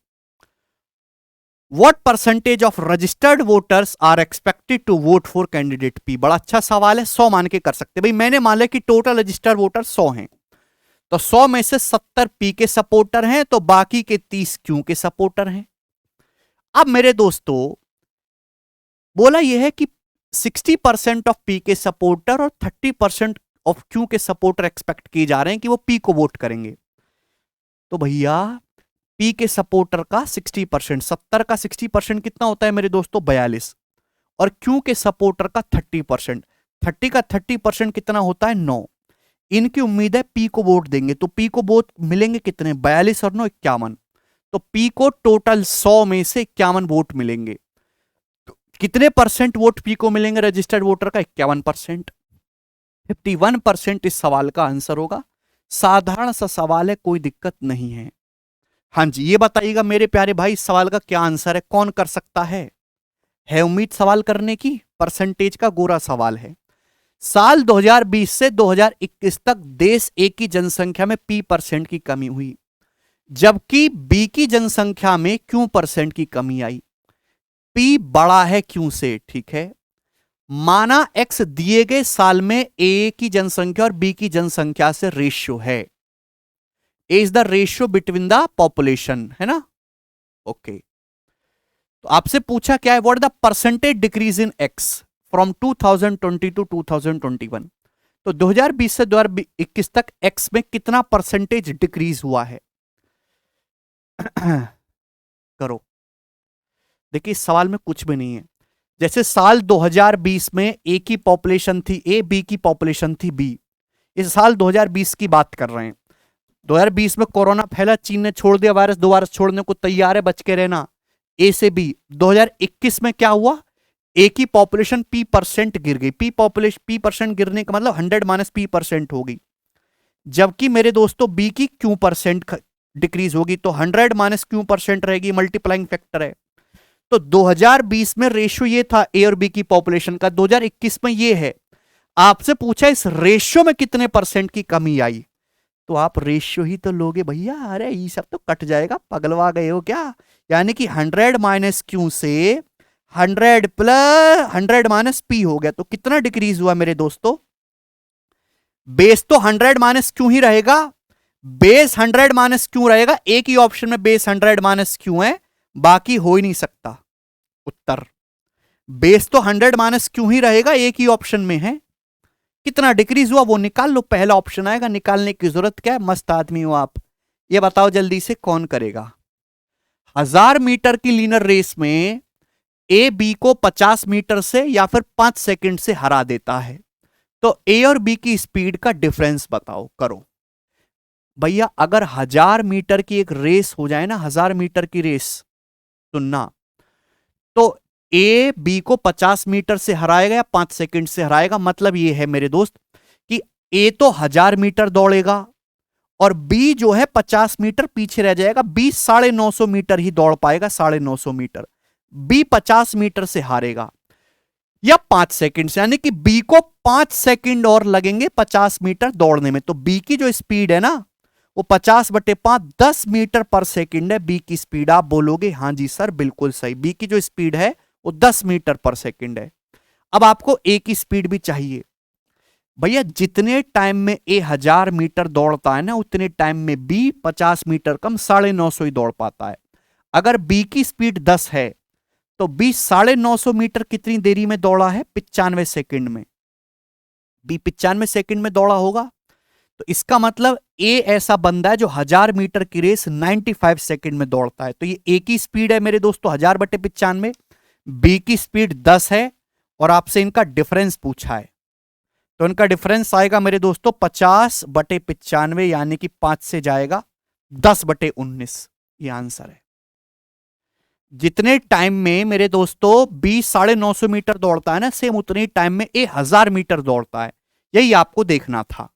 What percentage of registered voters are expected to vote for candidate P? बड़ा अच्छा सवाल है। 100 मान के कर सकते भाई। मैंने मान लिया कि टोटल रजिस्टर्ड वोटर 100 हैं, तो 100 में से 70 पी के सपोर्टर हैं, तो बाकी के 30 क्यू के सपोर्टर हैं। अब मेरे दोस्तों बोला यह है कि 60% ऑफ पी के सपोर्टर और 30% ऑफ क्यू के सपोर्टर एक्सपेक्ट किए जा रहे हैं कि वो पी को वोट करेंगे। तो भैया पी के सपोर्टर का 60%, 70 का 60% कितना होता है मेरे दोस्तों, 42, और क्यू के सपोर्टर का 30%, 30 का 30% कितना होता है, 9। इनकी उम्मीद है पी को वोट देंगे, तो पी को वोट मिलेंगे कितने, 42 और 9 51। तो पी को टोटल 100 में से 51 वोट मिलेंगे। तो कितने परसेंट वोट पी को मिलेंगे रजिस्टर्ड वोटर का, 51%। 51% इस सवाल का आंसर होगा। साधारण सा सवाल है, कोई दिक्कत नहीं है। हाँ जी, ये बताइएगा मेरे प्यारे भाई, इस सवाल का क्या आंसर है, कौन कर सकता है उम्मीद सवाल करने की? परसेंटेज का गोरा सवाल है। साल 2020 से 2021 तक देश ए की जनसंख्या में पी परसेंट की कमी हुई, जबकि बी की जनसंख्या में क्यू परसेंट की कमी आई। पी बड़ा है क्यू से, ठीक है। माना एक्स दिए गए साल में ए की जनसंख्या और बी की जनसंख्या से रेशियो है। A is the ratio between the population, है ना। ओके, तो आपसे पूछा क्या है, what the percentage decrease in X from 2020 to 2021। तो 2020 से 2021 तक एक्स में कितना परसेंटेज डिक्रीज हुआ है? करो, देखिए इस सवाल में कुछ भी नहीं है। जैसे साल 2020 में ए की पॉपुलेशन थी ए, बी की पॉपुलेशन थी बी। इस साल 2020 की बात कर रहे हैं। 2020 में कोरोना फैला, चीन ने छोड़ दिया वायरस, दोबारा छोड़ने को तैयार है, बच के रहना। ए से बी 2021 में क्या हुआ, ए की पॉपुलेशन पी परसेंट गिर गई। पी परसेंट गिरने का मतलब 100 माइनस पी परसेंट होगी, जबकि मेरे दोस्तों बी की क्यू परसेंट डिक्रीज होगी। तो 100 माइनस क्यू परसेंट रहेगी, मल्टीप्लाइंग फैक्टर है। तो 2020 में रेशियो ये था ए और बी की पॉपुलेशन का, 2021 में ये है। आपसे पूछा इस रेशियो में कितने परसेंट की कमी आई, तो आप रेशियो ही तो लोगे भैया। अरे ये सब तो कट जाएगा, पगलवा गए हो क्या? यानी कि 100 माइनस क्यू से 100 प्लस 100 माइनस पी हो गया, तो कितना डिक्रीज हुआ मेरे दोस्तों? बेस तो 100 माइनस क्यू ही रहेगा, बेस 100 माइनस क्यू रहेगा। एक ही ऑप्शन में बेस 100 माइनस क्यू है, बाकी हो ही नहीं सकता उत्तर। बेस तो 100 माइनस क्यू ही रहेगा, एक ही ऑप्शन में है। कितना डिक्रीज हुआ वो निकाल लो, पहला ऑप्शन आएगा, निकालने की जरूरत क्या है, मस्त आदमी हो आप। ये बताओ जल्दी से कौन करेगा? 1000 मीटर की लीनर रेस में ए बी को 50 मीटर से या फिर 5 सेकंड से हरा देता है, तो ए और बी की स्पीड का डिफरेंस बताओ। करो भैया, अगर 1000 मीटर की एक रेस हो जाए ना, 1000 मीटर की रेस, सुनना, तो ए बी को 50 मीटर से हराएगा या 5 सेकंड से हराएगा। मतलब ये है मेरे दोस्त कि ए तो 1000 मीटर दौड़ेगा और बी जो है 50 मीटर पीछे रह जाएगा। बी 950 मीटर ही दौड़ पाएगा, 950 मीटर। बी 50 मीटर से हारेगा या 5 सेकंड से, यानी कि बी को 5 सेकंड और लगेंगे 50 मीटर दौड़ने में। तो बी की जो स्पीड है ना, वो 50/5 10 मीटर पर सेकंड है बी की स्पीड। आप बोलोगे हाँ जी सर बिल्कुल सही, बी की जो स्पीड है वो 10 मीटर पर सेकंड है। अब आपको ए की स्पीड भी चाहिए भैया। जितने टाइम में ए 1000 मीटर दौड़ता है ना, उतने टाइम में बी 50 मीटर कम 950 ही दौड़ पाता है। अगर बी की स्पीड 10 है तो बी 950 मीटर कितनी देरी में दौड़ा है, 95 सेकंड में। बी 95 सेकंड में दौड़ा होगा, तो इसका मतलब ए ऐसा बंदा है जो 1000 मीटर की रेस 95 सेकंड में दौड़ता है। तो ये ए की स्पीड है मेरे दोस्तों 1000/95, बी की स्पीड 10 है और आपसे इनका डिफरेंस पूछा है। तो इनका डिफरेंस आएगा मेरे दोस्तों 50/95, यानी कि 5 से जाएगा 10/19। ये आंसर है। जितने टाइम में मेरे दोस्तों बी 950 मीटर दौड़ता है ना, सेम उतने टाइम में ए 1000 मीटर दौड़ता है। यही आपको देखना था।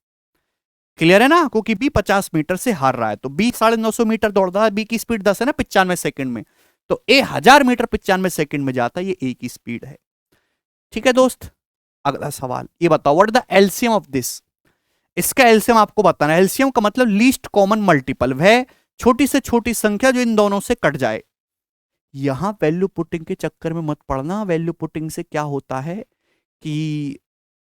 क्लियर है ना? क्योंकि बी 50 मीटर से हार रहा है, तो बी 950 मीटर दौड़ता है, बी की स्पीड 10 है ना 95 सेकंड में, तो ए 1000 मीटर 95 सेकंड में जाता है। ये ए की स्पीड है। ठीक है दोस्त, अगला सवाल ये बताओ, what the LCM of this. इसका एलसीएम आपको बताना है। एलसीएम का मतलब लीस्ट कॉमन मल्टीपल, वह छोटी से छोटी संख्या जो इन दोनों से कट जाए। यहां वैल्यू पुटिंग के चक्कर में मत पड़ना। वैल्यू पुटिंग से क्या होता है कि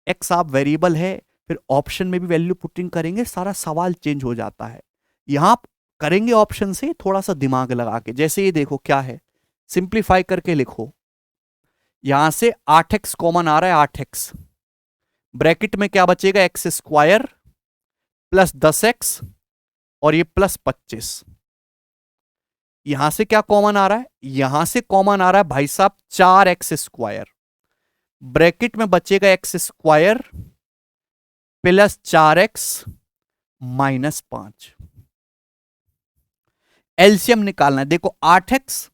एक्स आप वेरिएबल है, फिर ऑप्शन में भी वैल्यू पुटिंग करेंगे, सारा सवाल चेंज हो जाता है। यहां आप करेंगे ऑप्शन से थोड़ा सा दिमाग लगा के। जैसे ये देखो क्या है, सिंप्लीफाई करके लिखो। यहां से 8x कॉमन आ रहा है, 8x ब्रैकेट में क्या बचेगा, एक्स स्क्वायर प्लस 10x और ये प्लस 25। यहां से क्या कॉमन आ रहा है, यहां से कॉमन आ रहा है भाई साहब 4x स्क्वायर, ब्रैकेट में बचेगा x square plus 4x minus 5। LCM निकालना है, देखो 8x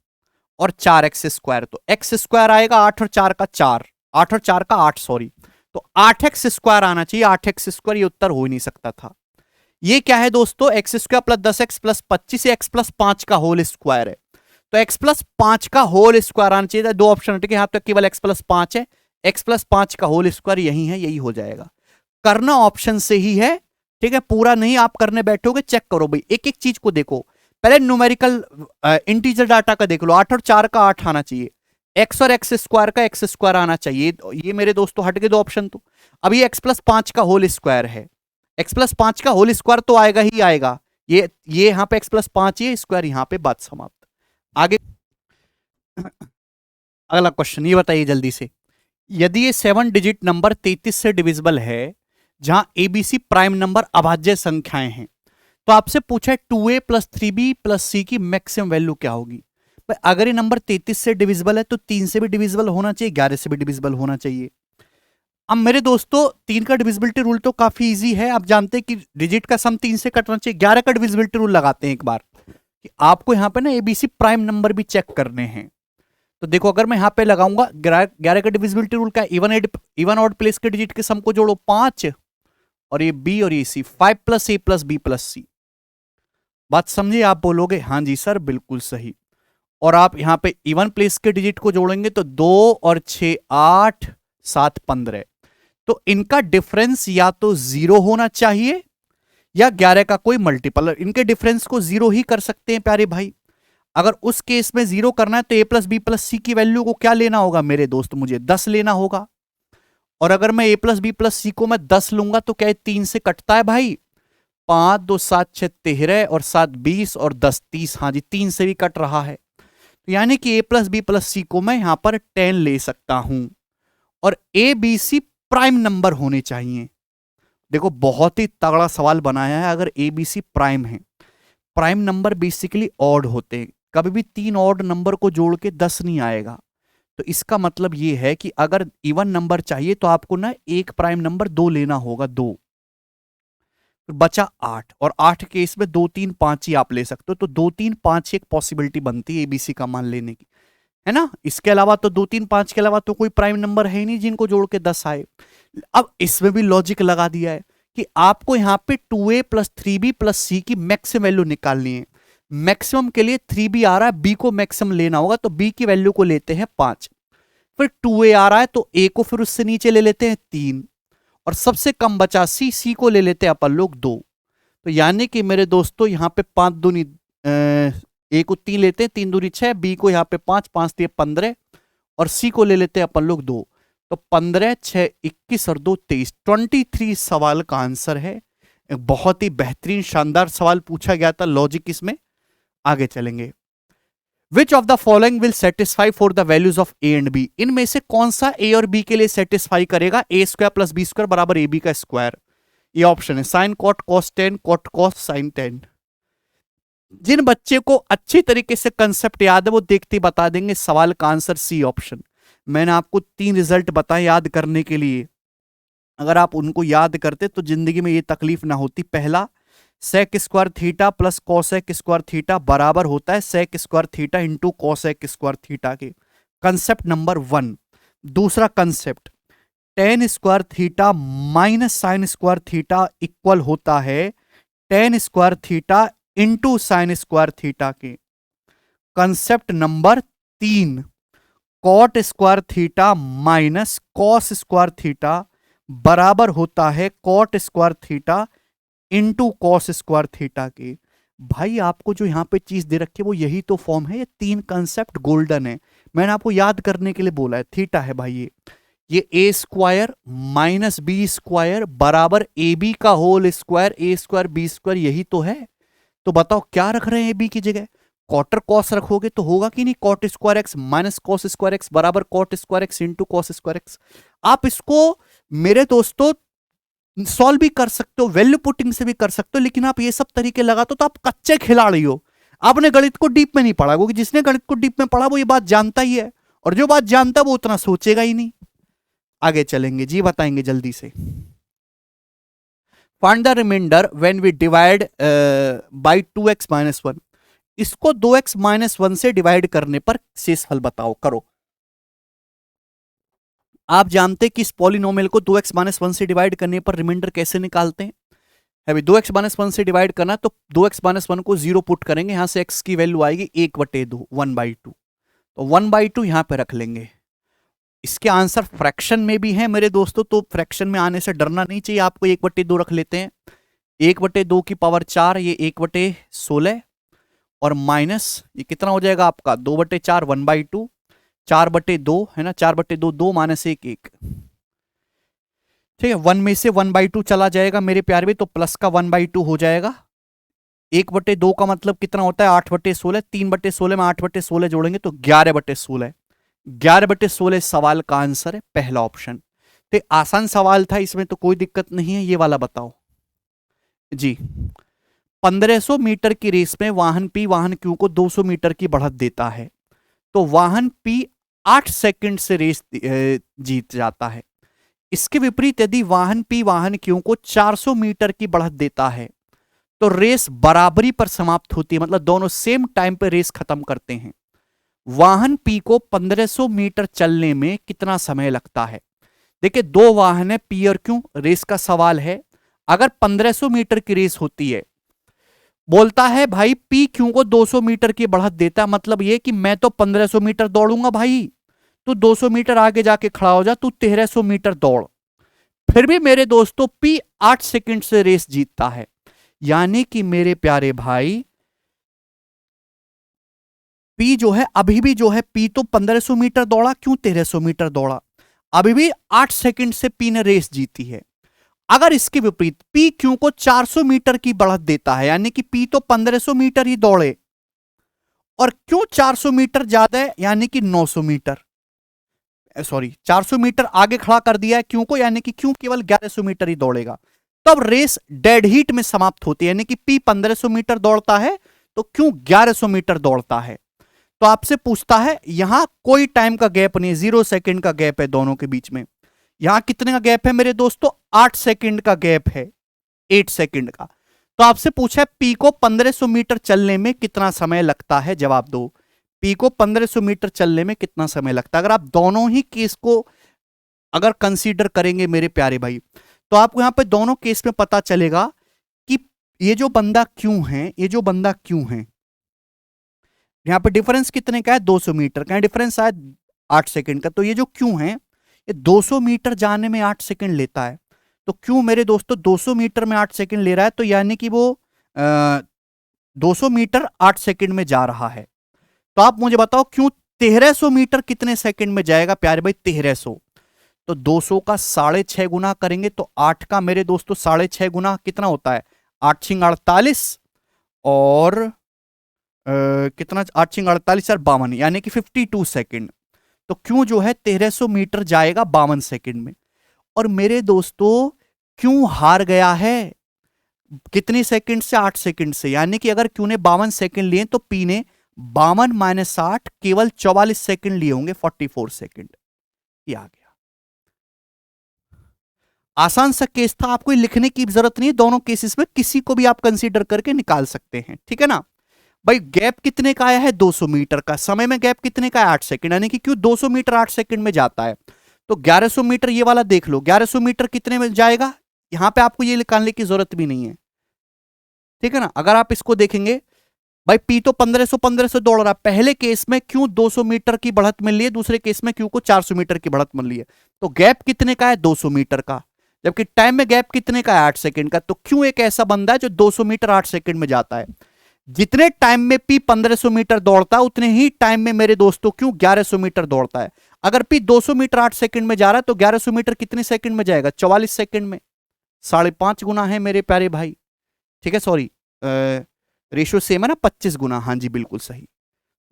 और 4x स्क्वायर, तो x स्क्वायर आएगा 8 और 4 का 4, 8 और 4 का 8 सॉरी, तो 8x स्क्वायर आना चाहिए, 8x स्क्वायर, ये उत्तर हो ही नहीं सकता था। ये क्या है दोस्तों, x square plus 10x plus 25, x plus 5 का होल स्क्वायर है, तो x प्लस 5 का होल स्क्वायर आना चाहिए। दो ऑप्शन है, यहां तक केवल x प्लस 5 है, x प्लस 5 का होल स्क्वायर यही है, यही हो जाएगा। करना ऑप्शन से ही है, ठीक है, पूरा नहीं आप करने बैठोगे, चेक करो भाई, एक एक चीज को देखो। पहले न्यूमेरिकल इंटीजर डाटा का देख लो, 8 और 4 का 8 आना चाहिए, x और x स्क्वायर का x स्क्वायर आना चाहिए, ये मेरे दोस्तों हट गए दो ऑप्शन। तो अब ये x प्लस 5 का होल स्क्वायर है, x प्लस 5 का होल स्क्वायर तो आएगा ही आएगा, ये यहां पे x प्लस 5 ये स्क्वायर, यहां पे बात समाप्त। आगे अगला क्वेश्चन ये बताइए जल्दी से, यदि ये 7 डिजिट नंबर 33 से डिविजिबल है, जहां एबीसी प्राइम नंबर अभाज्य संख्याएं हैं, तो आपसे पूछा है 2a प्लस 3b प्लस सी की मैक्सिमम वैल्यू क्या होगी। अगर ये नंबर 33 से डिविजिबल है तो 3 से भी डिविजिबल होना चाहिए, 11 से भी डिविजिबल होना चाहिए। अब मेरे दोस्तों 3 का डिविजिबिलिटी रूल तो काफी इजी है, आप जानते हैं कि डिजिट का सम 3 से कटना चाहिए। 11 का डिविजिबिलिटी रूल लगाते हैं एक बार, कि आपको यहां पे ना एबीसी प्राइम नंबर भी चेक करने हैं। तो देखो अगर मैं यहां पे लगाऊंगा 11 का डिविजिबिलिटी रूल का, इवन ऑड प्लेस के डिजिट के सम को जोड़ो 5 और ये बी और ये सी, 5 प्लस ए प्लस बी प्लस सी। बात समझिए, आप बोलोगे हाँ जी सर बिल्कुल सही। और आप यहां पे इवन प्लेस के डिजिट को जोड़ेंगे तो 2 और 6 8 7 15, तो इनका डिफरेंस या तो 0 होना चाहिए या 11 का कोई मल्टीपल, इनके डिफरेंस को 0 ही कर सकते हैं प्यारे भाई। अगर उस केस में 0 करना है तो ए प्लस बी प्लस सी की वैल्यू को क्या लेना होगा मेरे दोस्त, मुझे 10 लेना होगा। और अगर मैं ए प्लस बी प्लस सी को मैं 10 लूंगा तो क्या 3 से कटता है भाई, 5 2 7 6 13 और 7 20 और 10 30, हाँ जी 3 से भी कट रहा है। तो यानी कि A plus B plus C को मैं यहां पर 10 ले सकता हूं, और A B C prime number होने चाहिए। देखो बहुत ही तगड़ा सवाल बनाया है, अगर ए बी सी प्राइम है, प्राइम नंबर बेसिकली ऑड होते हैं, कभी भी 3 ऑड नंबर को जोड़ के 10 नहीं आएगा। तो इसका मतलब ये है कि अगर इवन नंबर चाहिए तो आपको ना एक प्राइम नंबर 2 लेना होगा, 2, तो बचा 8, और 8 के इसमें 2 3 5 ही आप ले सकते हो, तो 2 3 5 एक पॉसिबिलिटी बनती है एबीसी का मान लेने की, है ना। इसके अलावा तो 2 3 5 के अलावा तो कोई प्राइम नंबर है ही नहीं जिनको जोड़ के 10 आए। अब इसमें भी लॉजिक लगा दिया है कि आपको यहां पे 2a प्लस 3b प्लस सी की मैक्सिमम वैल्यू निकालनी है। मैक्सिमम के लिए 3b आ रहा है, b को मैक्सिमम लेना होगा, तो b की वैल्यू को लेते हैं 5, फिर 2a आ रहा है तो a को फिर उससे नीचे ले लेते हैं 3, और सबसे कम बचा सी को ले लेते हैं अपन लोग 2। तो यानी कि मेरे दोस्तों यहां पे 5 दूनी ए को 3 लेते हैं, 3 दूनी 6, बी को यहां पे 5 5 दिए 15, और सी को ले लेते हैं अपन लोग 2, तो 15 6 21 और 2 23, 23 सवाल का आंसर है। एक बहुत ही बेहतरीन शानदार सवाल पूछा गया था, लॉजिक इसमें आगे चलेंगे। Which of the following will satisfy for the values of A and B, इनमें से कौन सा ए और बी के लिए सेटिस्फाई करेगा, A square plus B square बराबर ए बी का स्क्वायर। ये ऑप्शन है sine cot cos 10, cot cos sine 10। जिन बच्चे को अच्छी तरीके से कंसेप्ट याद है वो देखते ही बता देंगे सवाल का आंसर सी ऑप्शन। मैंने आपको 3 रिजल्ट बताए याद करने के लिए, अगर आप उनको याद करते तो जिंदगी में ये तकलीफ ना होती। पहला, sec square theta plus cosec square theta बराबर होता है sec square theta into cosec square theta के, कंसेप्ट नंबर 1। दूसरा concept, tan square theta minus sin square theta equal होता है tan square theta into sin square theta के। Concept number 3, cot square theta minus cos square theta बराबर होता है cot square theta into cos square theta के। भाई आपको जो यहां पे चीज दे रखी है वो यही तो फॉर्म है, ये 3 कंसेप्ट गोल्डन है, मैंने आपको याद करने के लिए बोला है। थीटा है भाई ये ए स्क्वायर माइनस बी स्क्वायर बराबर ए बी का होल स्क्वायर, ए स्क्वायर बी स्क्वायर, यही तो है। तो बताओ क्या रख रहे हैं ए बी की जगह, क्वार्टर कॉस रखोगे तो होगा कि नहीं, cot square X minus cos square X बराबर cot square X into cos square X. आप इसको मेरे दोस्तों सॉल्व भी कर सकते हो, वैल्यू पुटिंग से भी कर सकते हो, लेकिन आप ये सब तरीके लगाते हो तो आप कच्चे खिलाड़ी हो, आपने गणित को डीप में नहीं पढ़ा, क्योंकि जिसने गणित को डीप में पढ़ा वो ये बात जानता ही है, और जो बात जानता है वो उतना सोचेगा ही नहीं। आगे चलेंगे जी, बताएंगे जल्दी से। Find the remainder when we divide by 2x minus 1। इसको 2x माइनस 1 से डिवाइड करने पर शेष फल बताओ, करो। आप जानते कि इस पॉलिनोमियल को 2x माइनस 1 से डिवाइड करने पर रिमाइंडर कैसे निकालते हैं? अभी 2x माइनस 1 से डिवाइड करना तो 2x माइनस 1 को 0 पुट करेंगे, यहां से x की वैल्यू आएगी 1/2 1/2, तो 1/2 यहां पे रख लेंगे। इसके आंसर फ्रैक्शन में भी है मेरे दोस्तों, तो फ्रैक्शन में आने से डरना नहीं चाहिए आपको। 1/2 रख लेते हैं, 1/2 की पावर 4, ये 1/16 और माइनस ये कितना हो जाएगा आपका 2/4 1/2, 4/2 है ना, 4/2 2 माइनस 1 1, ठीक है। 1 में से 1/2 चला जाएगा मेरे प्यारे भी, तो प्लस का 1/2 हो जाएगा। 1/2 का मतलब कितना होता है 8/16, 3/16 में 8/16 जोड़ेंगे तो 11/16, 11/16 सवाल का आंसर है पहला ऑप्शन। तो आसान सवाल था, इसमें तो कोई दिक्कत नहीं है। ये वाला बताओ जी। 1500 मीटर की रेस में वाहन पी वाहन क्यू को 200 मीटर की बढ़त देता है, तो वाहन पी 8 सेकंड से रेस जीत जाता है। इसके विपरीत यदि वाहन पी वाहन क्यू को 400 मीटर की बढ़त देता है तो रेस बराबरी पर समाप्त होती है, मतलब दोनों सेम टाइम पर रेस खत्म करते हैं। वाहन पी को 1500 मीटर चलने में कितना समय लगता है? देखिए दो वाहन है पी और क्यू, रेस का सवाल है। अगर 1500 मीटर की रेस होती है, बोलता है भाई पी क्यू को 200 मीटर की बढ़त देता है, मतलब ये कि मैं तो 1500 मीटर दौड़ूंगा भाई, तू 200 मीटर आगे जाके खड़ा हो जा, तू 1300 मीटर दौड़। फिर भी मेरे दोस्तों पी 8 सेकंड से रेस जीतता है, यानी कि मेरे प्यारे भाई पी जो है अभी भी जो है, पी तो 1500 मीटर दौड़ा, क्यों 1300 मीटर दौड़ा, अभी भी 8 सेकंड से पी ने रेस जीती है। अगर इसके विपरीत पी क्यू को 400 मीटर की बढ़त देता है, यानी कि पी तो 1500 मीटर ही दौड़े और क्यों 400 मीटर ज्यादा है, यानी कि 900 मीटर, सॉरी 400 मीटर आगे खड़ा कर दिया है क्यू को, यानी कि क्यू केवल 1100 मीटर ही दौड़ेगा, तब रेस डेड हीट में समाप्त होती है। यानी कि पी 1500 मीटर दौड़ता है तो क्यू 1100 मीटर दौड़ता है। तो आपसे पूछता है, यहां कोई टाइम का गैप नहीं, 0 सेकंड का गैप है दोनों के बीच में। यहां कितने का गैप है मेरे दोस्तों? 8 सेकंड का गैप है, 8 सेकंड का। तो आपसे पूछा है पी को 1500 मीटर चलने में कितना समय लगता है, जवाब दो। पी को 1500 मीटर चलने में कितना समय लगता है? अगर आप दोनों ही केस को अगर कंसीडर करेंगे मेरे प्यारे भाई, तो आपको यहां पे दोनों केस में पता चलेगा कि ये जो बंदा क्यों है, ये जो बंदा क्यों है, यहां पे डिफरेंस कितने का है? 200 मीटर का डिफरेंस आया 8 सेकंड का। तो ये जो क्यों है, ये 200 मीटर जाने में 8 सेकंड लेता है, तो क्यों मेरे दोस्तों 200 मीटर में 8 सेकंड ले रहा है, तो यानी कि वो 200 मीटर 8 सेकंड में जा रहा है। तो आप मुझे बताओ क्यों 1300 मीटर कितने सेकंड में जाएगा प्यारे भाई? 1300, तो 200 का 6.5 गुना करेंगे तो 8 का मेरे दोस्तों 6.5 गुना कितना होता है? 8 छिंग 48 और कितना 8 छिंग 48 और 52, यानी कि 52 सेकंड। तो क्यों जो है 1300 मीटर जाएगा 52 सेकंड में। और मेरे दोस्तों क्यों हार गया है कितने सेकंड से? 8 सेकंड से, यानी कि अगर क्यू ने 52 सेकंड लिए तो पी ने 52 माइनस 8 केवल 44 सेकंड लिए होंगे, 44 सेकंड। ये आ गया, आसान सा केस था, आपको लिखने की जरूरत नहीं है। दोनों केसेस में किसी को भी आप कंसीडर करके निकाल सकते हैं, ठीक है ना भाई। गैप कितने का आया है? 200 मीटर का। समय में गैप कितने का है? 8 सेकंड, यानी कि क्यों 200 मीटर 8 सेकंड में जाता है, तो 1100 मीटर ये वाला देख लो, 1100 मीटर कितने में जाएगा, यहां पे आपको ये निकालने की जरूरत भी नहीं है, ठीक है ना। अगर आप इसको देखेंगे भाई, पी तो 1500 दौड़ रहा है, पहले केस में क्यों 200 मीटर की बढ़त मिल रही है, दूसरे केस में क्यों को 400 मीटर की बढ़त मिल रही है, तो गैप कितने का है? 200 मीटर का, जबकि टाइम में गैप कितने का है? 8 सेकंड का। तो क्यों एक ऐसा बंदा है जो 200 मीटर 8 सेकंड में जाता है। जितने टाइम में पी 1500 मीटर दौड़ता है, उतने ही टाइम में मेरे दोस्तों क्यों 1100 मीटर दौड़ता है। अगर पी 200 मीटर 8 सेकंड में जा रहा है तो 1100 मीटर कितने सेकंड में जाएगा? 44 सेकंड में, 5.5 गुना है मेरे प्यारे भाई, ठीक है। सॉरी रेशियो सेम है ना, 25 गुना। हाँ जी बिल्कुल सही।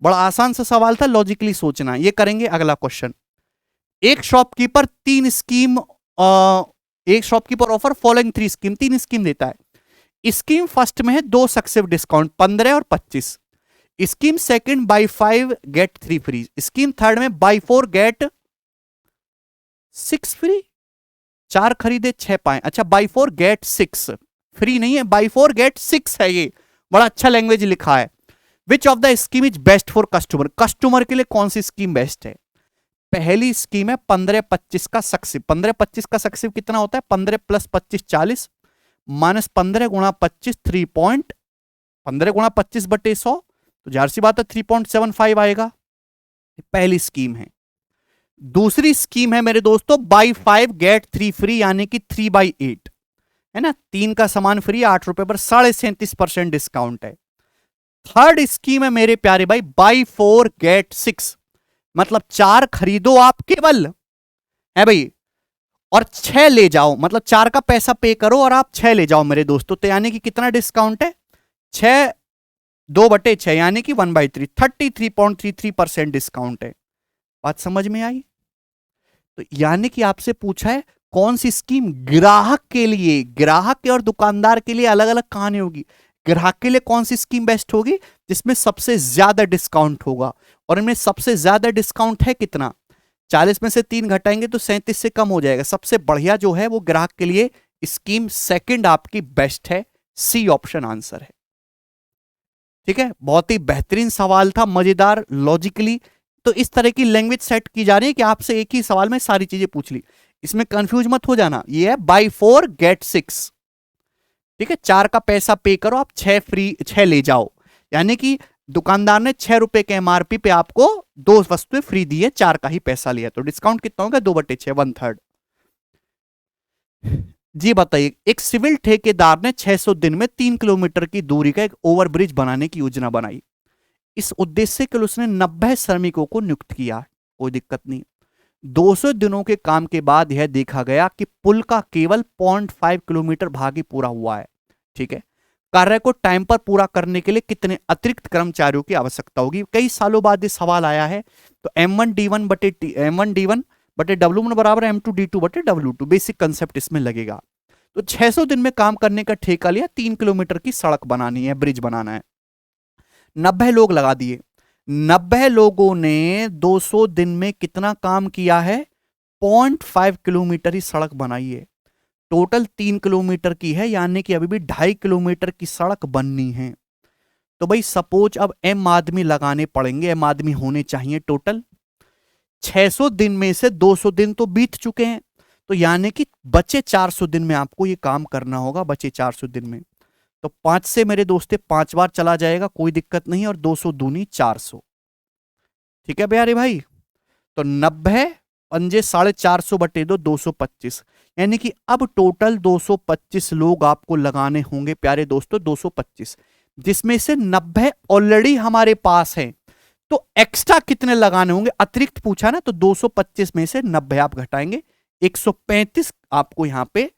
बड़ा आसान सा सवाल था, लॉजिकली सोचना। ये करेंगे। अगला क्वेश्चन, एक शॉपकीपर तीन स्कीम एक shopkeeper offer following three scheme, तीन स्कीम देता है। स्कीम फर्स्ट में है 2 सक्सेसिव डिस्काउंट 15 और 25। Scheme second buy 5 get 3 free. Scheme third में बाई 4 गेट 6 फ्री, 4 खरीदे 6 पाए। अच्छा, बाई 4 गेट 6 फ्री नहीं है, बाई 4 गेट 6 है। ये बड़ा अच्छा लैंग्वेज लिखा है। विच of the scheme is best for customer, customer के लिए कौन सी स्कीम बेस्ट है? पहली स्कीम है 15-25 का सक्सेसिव। 15-25 का सक्सेसिव कितना होता है? 15 प्लस 25 40 माइनस 15 गुणा 25 3 पॉइंट, 15 गुणा 25 बटे 100, तो जाहिर सी बात है 3.75 आएगा। पहली स्कीम है। दूसरी स्कीम है मेरे दोस्तों बाई 5 गेट 3 फ्री, यानी कि 3/8 है ना, 3 का सामान फ्री 8 रुपए पर, 37.5% डिस्काउंट है। थर्ड स्कीम है मेरे प्यारे भाई बाई 4 गेट 6, मतलब 4 खरीदो आप केवल, है भाई, और 6 ले जाओ, मतलब 4 का पैसा पे करो और आप 6 ले जाओ मेरे दोस्तों। तो यानी कि कितना डिस्काउंट है? 6 2/6 यानी कि 1/3, 33.33% डिस्काउंट है। बात समझ में आई? तो यानी कि आपसे पूछा है कौन सी स्कीम ग्राहक के लिए, ग्राहक के और दुकानदार के लिए अलग अलग कहानी होगी। ग्राहक के लिए कौन सी स्कीम बेस्ट होगी? जिसमें सबसे ज्यादा डिस्काउंट होगा। और इनमें सबसे ज्यादा डिस्काउंट है कितना? 40 में से 3 घटाएंगे तो 37 से कम हो जाएगा। सबसे बढ़िया जो है वो ग्राहक के लिए स्कीम सेकंड आपकी बेस्ट है। सी ऑप्शन आंसर है। ठीक है, बहुत ही बेहतरीन सवाल था, मजेदार, लॉजिकली। तो इस तरह की लैंग्वेज सेट की जा रही है कि आपसे एक ही सवाल में सारी चीजें पूछ ली। इसमें कंफ्यूज मत हो जाना। ये है बाई 4 गेट 6। ठीक है, 4 का पैसा पे करो, आप 6 ले जाओ, यानी कि दुकानदार ने 6 रुपए के एमआरपी पे आपको 2 वस्तुएं फ्री दी है, 4 का ही पैसा लिया, तो डिस्काउंट कितना होगा? 2/6, 1/3। जी बताइए, एक सिविल ठेकेदार ने 600 दिन में 3 किलोमीटर की दूरी का एक ओवरब्रिज बनाने की योजना बनाई। इस उद्देश्य के लिए उसने 90 श्रमिकों को नियुक्त किया। कोई दिक्कत नहीं। 200 दिनों के काम के बाद यह देखा गया कि पुल का केवल 0.5 किलोमीटर भाग ही पूरा हुआ है। ठीक है, कार्य को टाइम पर पूरा करने के लिए कितने अतिरिक्त कर्मचारियों की आवश्यकता होगी? कई सालों बाद ये सवाल आया है। तो M1D1 बटे W1 बराबर M2D2 बटे W2, बेसिक कंसेप्ट इसमें लगेगा। तो 600 दिन में काम करने का ठेका लिया, 3 किलोमीटर की सड़क बनानी है, ब्रिज बनाना है। 90 लोग लगा दिए। 90 लोगों ने 200 दिन में कितना काम किया है? 0.5 किलोमीटर ही सड़क बनाई है। टोटल 3 किलोमीटर की है, यानी कि अभी भी 2.5 किलोमीटर की सड़क बननी है। तो भाई सपोज अब M आदमी लगाने पड़ेंगे, M आदमी होने चाहिए टोटल। 600 दिन में से 200 दिन तो बीत चुके हैं, तो यानी कि बचे 400 दिन में आपको ये काम करना होगा। बचे 400 दिन में तो 5 से मेरे दोस्ते 5 बार चला जाएगा, कोई दिक्कत नहीं। और 200 दूनी 400। ठीक है प्यारे भाई, तो 90 पंजे 450 बटे 225, यानी कि अब टोटल 225 लोग आपको लगाने होंगे प्यारे दोस्तों, 225, जिसमें से 90 ऑलरेडी हमारे पास है। तो एक्स्ट्रा कितने लगाने होंगे? अतिरिक्त पूछा ना, तो 225 में से 90 आप घटाएंगे, 135 आपको यहां पे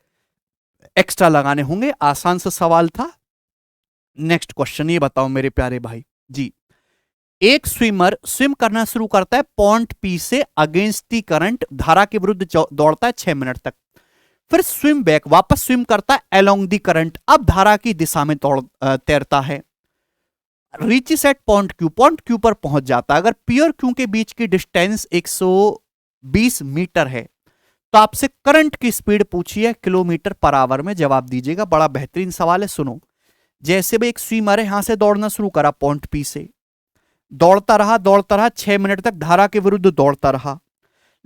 एक्स्ट्रा लगाने होंगे। आसान सा सवाल था। नेक्स्ट क्वेश्चन ये बताओ मेरे प्यारे भाई जी, एक स्विमर स्विम करना शुरू करता है पॉइंट पी से अगेंस्ट दी करंट, धारा के विरुद्ध दौड़ता है 6 मिनट तक। फिर स्विम बैक, वापस स्विम करता है अलोंग दी करंट, अब धारा की दिशा में तैरता है। Reaches at point Q, point Q पर पहुंच जाता है। अगर पी और क्यू के बीच की डिस्टेंस 120 मीटर है, तो आपसे करंट की स्पीड पूछी है किलोमीटर पर आवर में, जवाब दीजिएगा। बड़ा बेहतरीन सवाल है, सुनो। जैसे भी एक स्विमर है, यहां से दौड़ना शुरू करा पॉइंट पी से, दौड़ता रहा 6 मिनट तक, धारा के विरुद्ध दौड़ता रहा।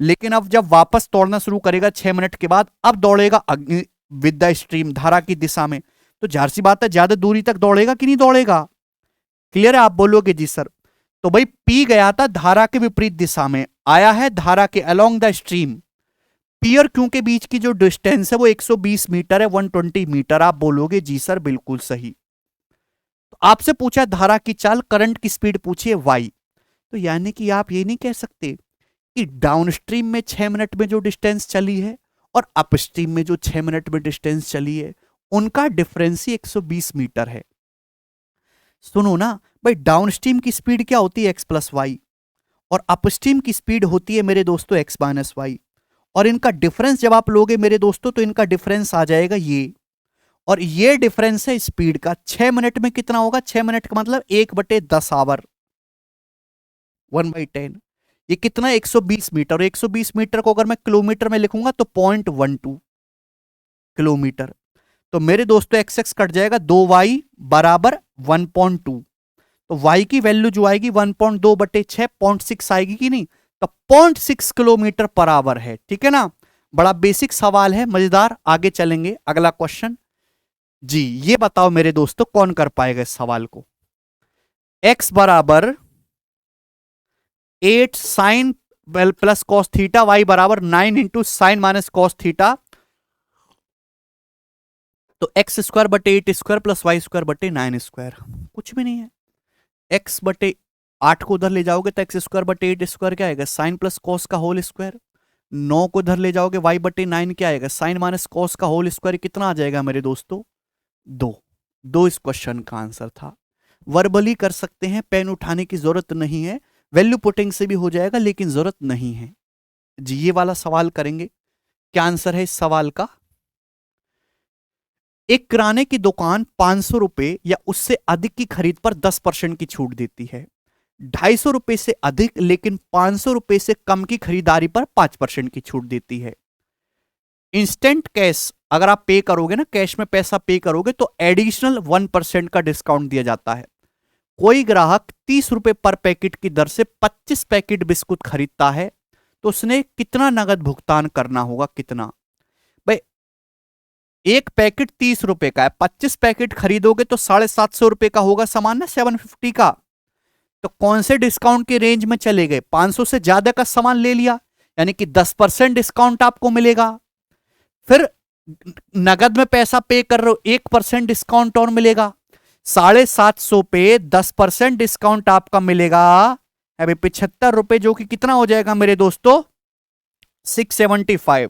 लेकिन अब जब वापस दौड़ना शुरू करेगा 6 मिनट के बाद, अब दौड़ेगा विद द स्ट्रीम, धारा की दिशा में। तो जाहिर सी बात है ज्यादा दूरी तक दौड़ेगा कि नहीं दौड़ेगा? क्लियर है? आप बोलोगे जी सर। तो भाई पी गया था धारा के विपरीत दिशा में, आया है धारा के अलोंग द स्ट्रीम। पी और क्यू के बीच की जो डिस्टेंस है वो 120 मीटर है, 120 मीटर। आप बोलोगे जी सर बिल्कुल सही। तो आपसे पूछा धारा की चाल, करंट की स्पीड पूछी है वाई। तो यानी कि आप ये नहीं कह सकते कि डाउनस्ट्रीम में 6 मिनट में जो डिस्टेंस चली है और अपस्ट्रीम में जो 6 मिनट में डिस्टेंस चली है, उनका डिफरेंस ही 120 मीटर है। सुनो ना भाई, डाउनस्ट्रीम की स्पीड क्या होती है? एक्स प्लस वाई, और अपस्ट्रीम की स्पीड होती है मेरे दोस्तों एक्स माइनस वाई। और इनका डिफरेंस जब आप लोगे मेरे दोस्तों तो इनका डिफरेंस आ जाएगा ये, और ये डिफरेंस है स्पीड का। 6 मिनट में कितना होगा? 6 मिनट का मतलब 1/10 आवर, 1/10। ये कितना? 120 मीटर। और 120 मीटर को अगर मैं किलोमीटर में लिखूंगा तो 0.12 किलोमीटर। तो मेरे दोस्तों एक्स एक्स कट जाएगा, 2y बराबर 1.2। तो y की वैल्यू जो आएगी 1.2/6, 0.6 आएगी कि नहीं? तो 0.6 किलोमीटर पर आवर है। ठीक है ना? बड़ा बेसिक सवाल है, मजेदार। आगे चलेंगे, अगला क्वेश्चन। जी ये बताओ मेरे दोस्तों, कौन कर पाएगा इस सवाल को? x बराबर 8 sine plus cos theta, y बराबर 9 into sine minus cos theta. तो x² + 8² प्लस y² / 9²। कुछ भी नहीं है। x/8 को उधर ले जाओगे तो x² / 8² क्या आएगा? साइन प्लस कॉस का होल स्क्वायर। 9 को उधर ले जाओगे, y/9 क्या आएगा? साइन माइनस कॉस का होल स्क्वायर। कितना आ जाएगा मेरे दोस्तों? 2। 2 इस क्वेश्चन का आंसर था। वर्बली कर सकते हैं, पेन उठाने की जरूरत नहीं है। वैल्यू पुटिंग से भी हो जाएगा, लेकिन जरूरत नहीं है। जी ये वाला सवाल करेंगे। क्या आंसर है इस सवाल का? एक किराने की दुकान 500 रुपए या उससे अधिक की खरीद पर 10% की छूट देती है। 250 रुपए से अधिक लेकिन 500 रुपए से कम की खरीदारी पर 5% की छूट देती है। इंस्टेंट कैश अगर आप पे करोगे ना, कैश में पैसा पे करोगे तो एडिशनल 1% का डिस्काउंट दिया जाता है। कोई ग्राहक 30 रुपए पर पैकेट की दर से 25 पैकेट बिस्कुट खरीदता है तो उसने कितना नगद भुगतान करना होगा? कितना भाई? एक पैकेट 30 रुपए का है, 25 पैकेट खरीदोगे तो 750 रुपए का होगा सामान ना, 750 का। तो कौन से डिस्काउंट के रेंज में चले गए? 500 से ज्यादा का सामान ले लिया, यानी कि 10% डिस्काउंट आपको मिलेगा। फिर नगद में पैसा पे कर रहे हो, 1% डिस्काउंट और मिलेगा। 750 पे 10% डिस्काउंट आपका मिलेगा अभी 75 रुपए, जो कि कितना हो जाएगा मेरे दोस्तों? 675।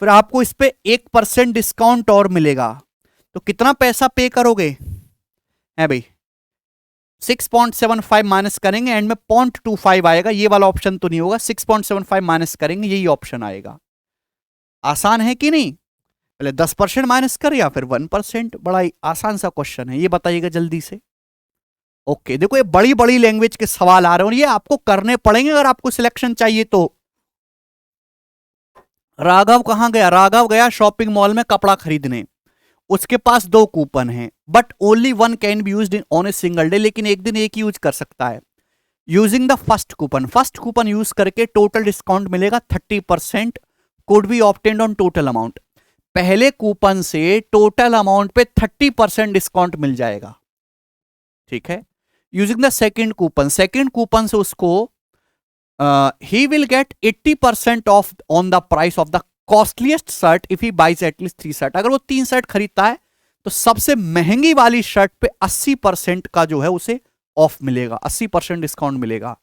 फिर आपको इस पे 1% डिस्काउंट और मिलेगा, तो कितना पैसा पे करोगे? है भाई 6.75 माइनस करेंगे, एंड में 0.25 आएगा। ये वाला ऑप्शन तो नहीं होगा, 6.75 माइनस करेंगे, यही ऑप्शन आएगा। आसान है कि नहीं? पहले 10% माइनस कर या फिर 1%। बड़ा ही आसान सा क्वेश्चन है, ये बताइएगा जल्दी से। ओके देखो, ये बड़ी बड़ी लैंग्वेज के सवाल आ रहे हैं और ये आपको करने पड़ेंगे अगर आपको सिलेक्शन चाहिए तो। राघव कहां गया? राघव गया शॉपिंग मॉल में कपड़ा खरीदने। उसके पास 2 कूपन हैं, but only one can be used on a single day. लेकिन एक दिन एक ही यूज कर सकता है। Using the first coupon use करके टोटल डिस्काउंट मिलेगा 30%, could be obtained on total amount. पहले कूपन से टोटल अमाउंट पे 30% डिस्काउंट मिल जाएगा। ठीक है। यूजिंग द सेकेंड कूपन से उसको he will get 80% off on the price of the costliest shirt if he buys at least 3 shirt. अगर वो 3 शर्ट खरीदता है तो सबसे महंगी वाली शर्ट पे 80% का जो है उसे ऑफ मिलेगा, 80% डिस्काउंट मिलेगा।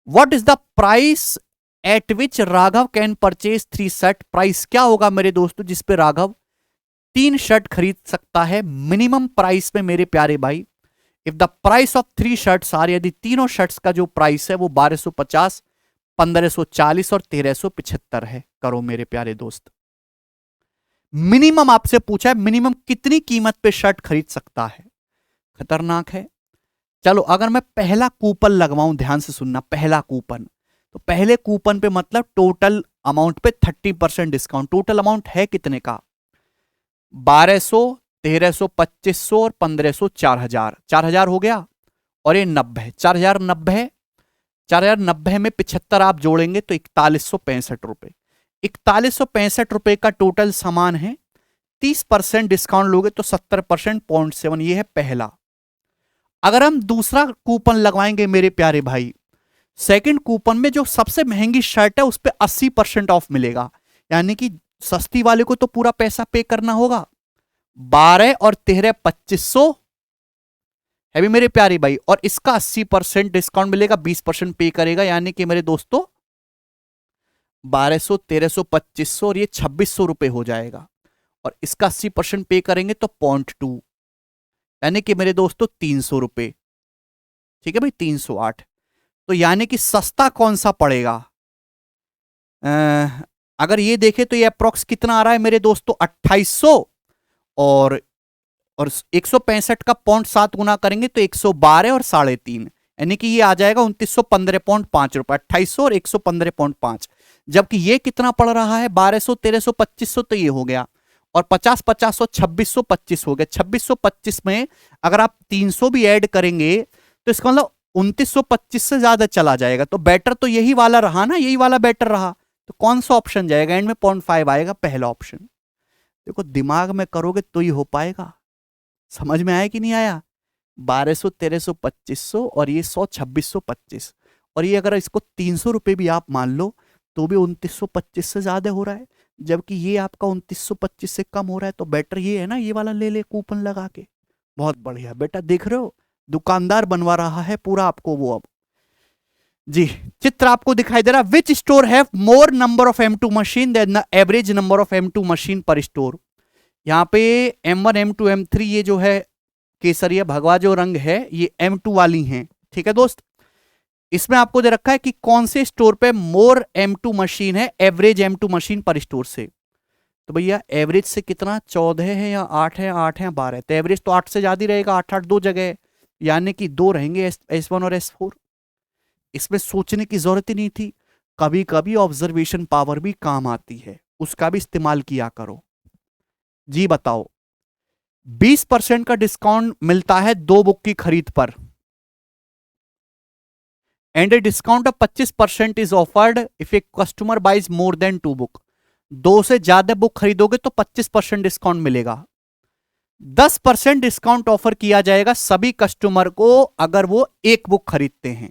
What is the price at which Raghav can purchase 3 shirt? Price क्या होगा मेरे दोस्तों जिसपे राघव 3 शर्ट खरीद सकता है मिनिमम प्राइस में मेरे प्यारे भाई? If the price of 3 shirts are, यदि तीनों शर्ट्स का जो प्राइस है वो 1250, 1540 और 1375 है। करो मेरे प्यारे दोस्त। मिनिमम आपसे पूछा है, मिनिमम कितनी कीमत पे शर्ट खरीद सकता है? खतरनाक है। चलो अगर मैं पहला कूपन लगवाऊं, ध्यान से सुनना, पहला कूपन, तो पहले कूपन पे मतलब टोटल अमाउंट पे 30% डिस्काउंट। टोटल अमाउंट है कितने का? 1200, 1300, 2500 और 1500, 4000। 4000 हो गया। और ये 90, 4090 4090 में 75 आप जोड़ेंगे तो 4165 रुपए। 4165 रुपए का टोटल सामान है। 30% डिस्काउंट लोगे तो 70%, 0.7। ये है पहला। अगर हम दूसरा कूपन लगवाएंगे मेरे प्यारे भाई, सेकंड कूपन में जो सबसे महंगी शर्ट है उस पर 80% ऑफ मिलेगा, यानी कि सस्ती वाले को तो पूरा पैसा पे करना होगा। 12 और 13 2500 है भी मेरे प्यारे भाई, और इसका 80% डिस्काउंट मिलेगा, 20% पे करेगा, यानी कि मेरे दोस्तों 1200, 1300, 2500 और ये 2600 रुपए हो जाएगा। और इसका 80% पे करेंगे तो 0.2, यानी कि मेरे दोस्तों 300 रुपए। ठीक है भाई, 308। तो यानी कि सस्ता कौन सा पड़ेगा? अगर ये देखें तो ये अप्रोक्स कितना आ रहा है मेरे दोस्तों, 2800। और 165 का 0.7 गुना करेंगे तो 112 और 3.5, यानी कि ये आ जाएगा 2915.5 रुपए। 2800 और 115.5। जबकि ये कितना पड़ रहा है, 1200, 1300, 2500, तो ये हो गया। और 50, 50 और 2600, 25 हो गया। 2625 में अगर आप 300 भी ऐड करेंगे तो इसका मतलब 2925 से ज्यादा चला जाएगा। तो बेटर तो यही वाला रहा ना, यही वाला बेटर रहा। तो कौन सा ऑप्शन जाएगा एंड में? 0.5 आएगा, पहला ऑप्शन। देखो दिमाग में करोगे तो ही हो पाएगा। समझ में आया कि नहीं आया? 1200, 1300, 2500 और ये 100, 2625। और ये अगर इसको 300 रुपए भी आप मान लो तो भी 2925 से ज्यादा हो रहा है। जबकि ये आपका 2925 से कम हो रहा है। तो बेटर ये है ना, ये वाला ले ले कूपन लगा के। बहुत बढ़िया बेटा, देख रहे हो दुकानदार बनवा रहा है पूरा आपको वो। अब जी, चित्र आपको दिखाई दे रहा, which store have more number of M2 machine than the average number of M2 machine per store. यहाँ पे M1, M2, M3 ये जो है केसरिया भगवा जो रंग है ये M2 वाली हैं। ठीक है दोस्त, इसमें आपको दे रखा है कि कौन से स्टोर पे मोर M2 मशीन है average M2 machine per store से। तो भैया एवरेज से कितना, 14 है या 8 है, 8 है 12 है। तो एवरेज तो 8 से ज्यादा ही रहेगा, 8 8 दो जगह है, यानी कि दो रहेंगे S1 और S4। इसमें सोचने की जरूरत ही नहीं थी। कभी कभी ऑब्जर्वेशन पावर भी काम आती है, उसका भी इस्तेमाल किया करो। जी बताओ, 20% का डिस्काउंट मिलता है 2 बुक की खरीद पर, and a discount of 25% is offered if a customer buys more than 2 book. 2 से ज्यादा बुक खरीदोगे तो 25% डिस्काउंट मिलेगा। 10% डिस्काउंट ऑफर किया जाएगा सभी कस्टमर को अगर वो एक बुक खरीदते हैं।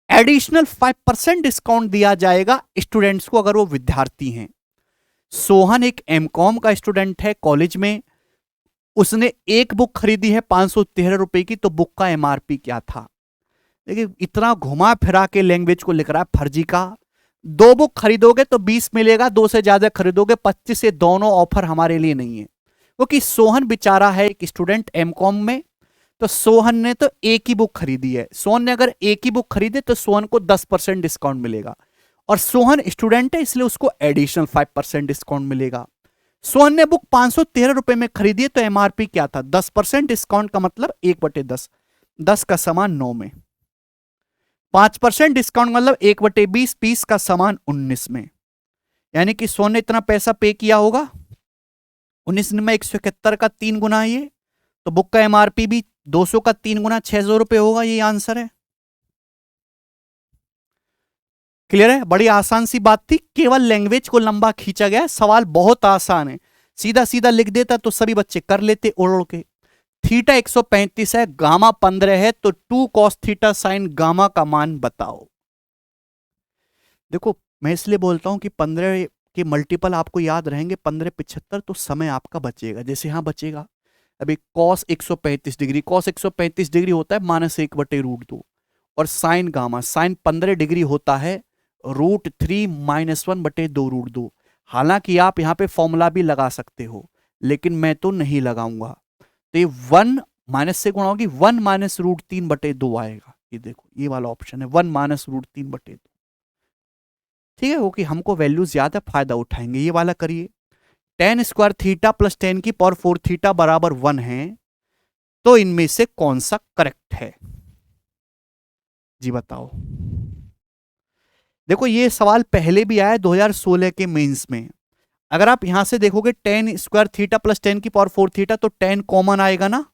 एडिशनल 5% डिस्काउंट दिया जाएगा स्टूडेंट्स को अगर वो विद्यार्थी हैं। सोहन एक एमकॉम का स्टूडेंट है कॉलेज में, उसने एक बुक खरीदी है 513 रुपए की। तो बुक का एमआरपी क्या था? देखिए इतना घुमा फिरा के लैंग्वेज को लिख रहा है फर्जी का। 2 बुक खरीदोगे तो 20 मिलेगा, 2 से ज्यादा खरीदोगे 25। ये दोनों ऑफर हमारे लिए नहीं है, क्योंकि सोहन बेचारा है एक स्टूडेंट एमकॉम में। तो सोहन ने तो एक ही बुक खरीदी है। सोहन ने अगर एक ही बुक खरीदे तो सोहन को 10% डिस्काउंट मिलेगा। और सोहन स्टूडेंट है इसलिए उसको एडिशनल 5% डिस्काउंट मिलेगा। सोहन ने बुक 513 रुपए में खरीदी है तो एमआरपी क्या था? 10% डिस्काउंट का मतलब 1/10, 10 का सामान 9 में। 5% डिस्काउंट मतलब 1/20, 20 का सामान 19 में। यानी कि सोहन ने इतना पैसा पे किया होगा। 19 में 171 का 3 गुना है ये, तो बुक का एमआरपी भी 200 का 3 गुना 600 रुपए होगा। ये आंसर है। क्लियर है? बड़ी आसान सी बात थी, केवल लैंग्वेज को लंबा खींचा गया। सवाल बहुत आसान है, सीधा सीधा लिख देता तो सभी बच्चे कर लेते उड़ उड़ के। थीटा 135 है, गामा 15 है, तो 2 cos थीटा साइन गामा का मान बताओ। देखो मैं इसलिए बोलता हूं कि 15 के मल्टीपल आपको याद रहेंगे, 15 75, तो समय आपका बचेगा। जैसे यहां बचेगा अभी cos 135 डिग्री, cos 135 डिग्री होता है -1/√2, और साइन गामा साइन 15 डिग्री होता है √3 -1/2√2। हालांकि आप यहां पे फॉर्मूला भी लगा सकते हो, लेकिन मैं तो नहीं लगाऊंगा। तो ये 1 माइनस से गुणा होगी, 1 -√3/2 आएगा। ये देखो ये वाला ऑप्शन है 1 -√3/2। ठीक है, क्योंकि हमको वैल्यूज ज्यादा फायदा उठाएंगे। ये वाला करिए, tan square theta plus tan की पावर 4 थीटा बराबर 1 है, तो इनमें से कौन सा करेक्ट है? जी बताओ। देखो ये सवाल पहले भी आया 2016 के मेंस में। अगर आप यहां से देखोगे tan square theta plus tan की पावर 4 थीटा, तो tan कॉमन आएगा ना,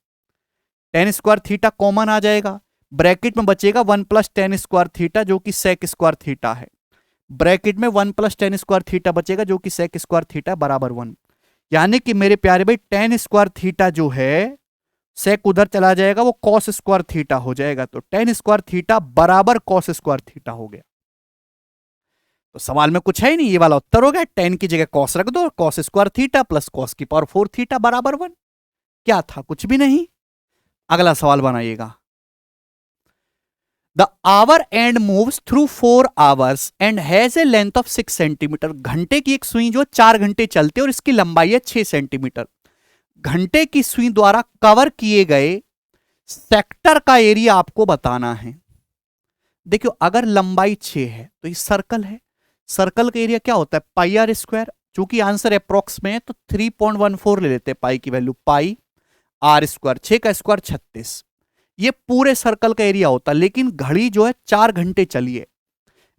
tan स्क्वायर थीटा कॉमन आ जाएगा। ब्रैकेट में बचेगा 1 + tan स्क्वायर थीटा जो कि sec स्क्वायर थीटा है। ब्रैकेट में 1 + tan स्क्वायर थीटा बचेगा जो कि sec स्क्वायर थीटा बराबर 1। यानी कि मेरे प्यारे भाई tan स्क्वायर थीटा जो है sec उधर चला जाएगा, वो cos स्क्वायर थीटा हो जाएगा। तो tan स्क्वायर थीटा बराबर cos स्क्वायर थीटा हो गया। तो सवाल में कुछ है ही नहीं, ये वाला उत्तर हो गया। tan की जगह cos रख दो, cos square theta plus cos की पावर 4 थीटा बराबर 1। क्या था? कुछ भी नहीं। अगला सवाल बनाइएगा। The our and moves through 4 hours and has a length of 6 centimetre. घंटे की एक सुई जो 4 घंटे चलती है और इसकी लंबाई है 6 सेंटीमीटर। घंटे की सुई द्वारा कवर किए गए सेक्टर का एरिया आपको बताना है। देखियो अगर लंबाई 6 है तो ये सर्कल है, सर्कल का एरिया क्या होता है पाई आर स्क्वायर। चूंकि आंसर अप्रोक्स में है तो 3.14 ले लेते हैं पाई की वैल्यू, पाई आर स्क्वायर, 6 का स्क्वायर 36। ये पूरे सर्कल का एरिया होता है। लेकिन घड़ी जो है 4 घंटे चली है।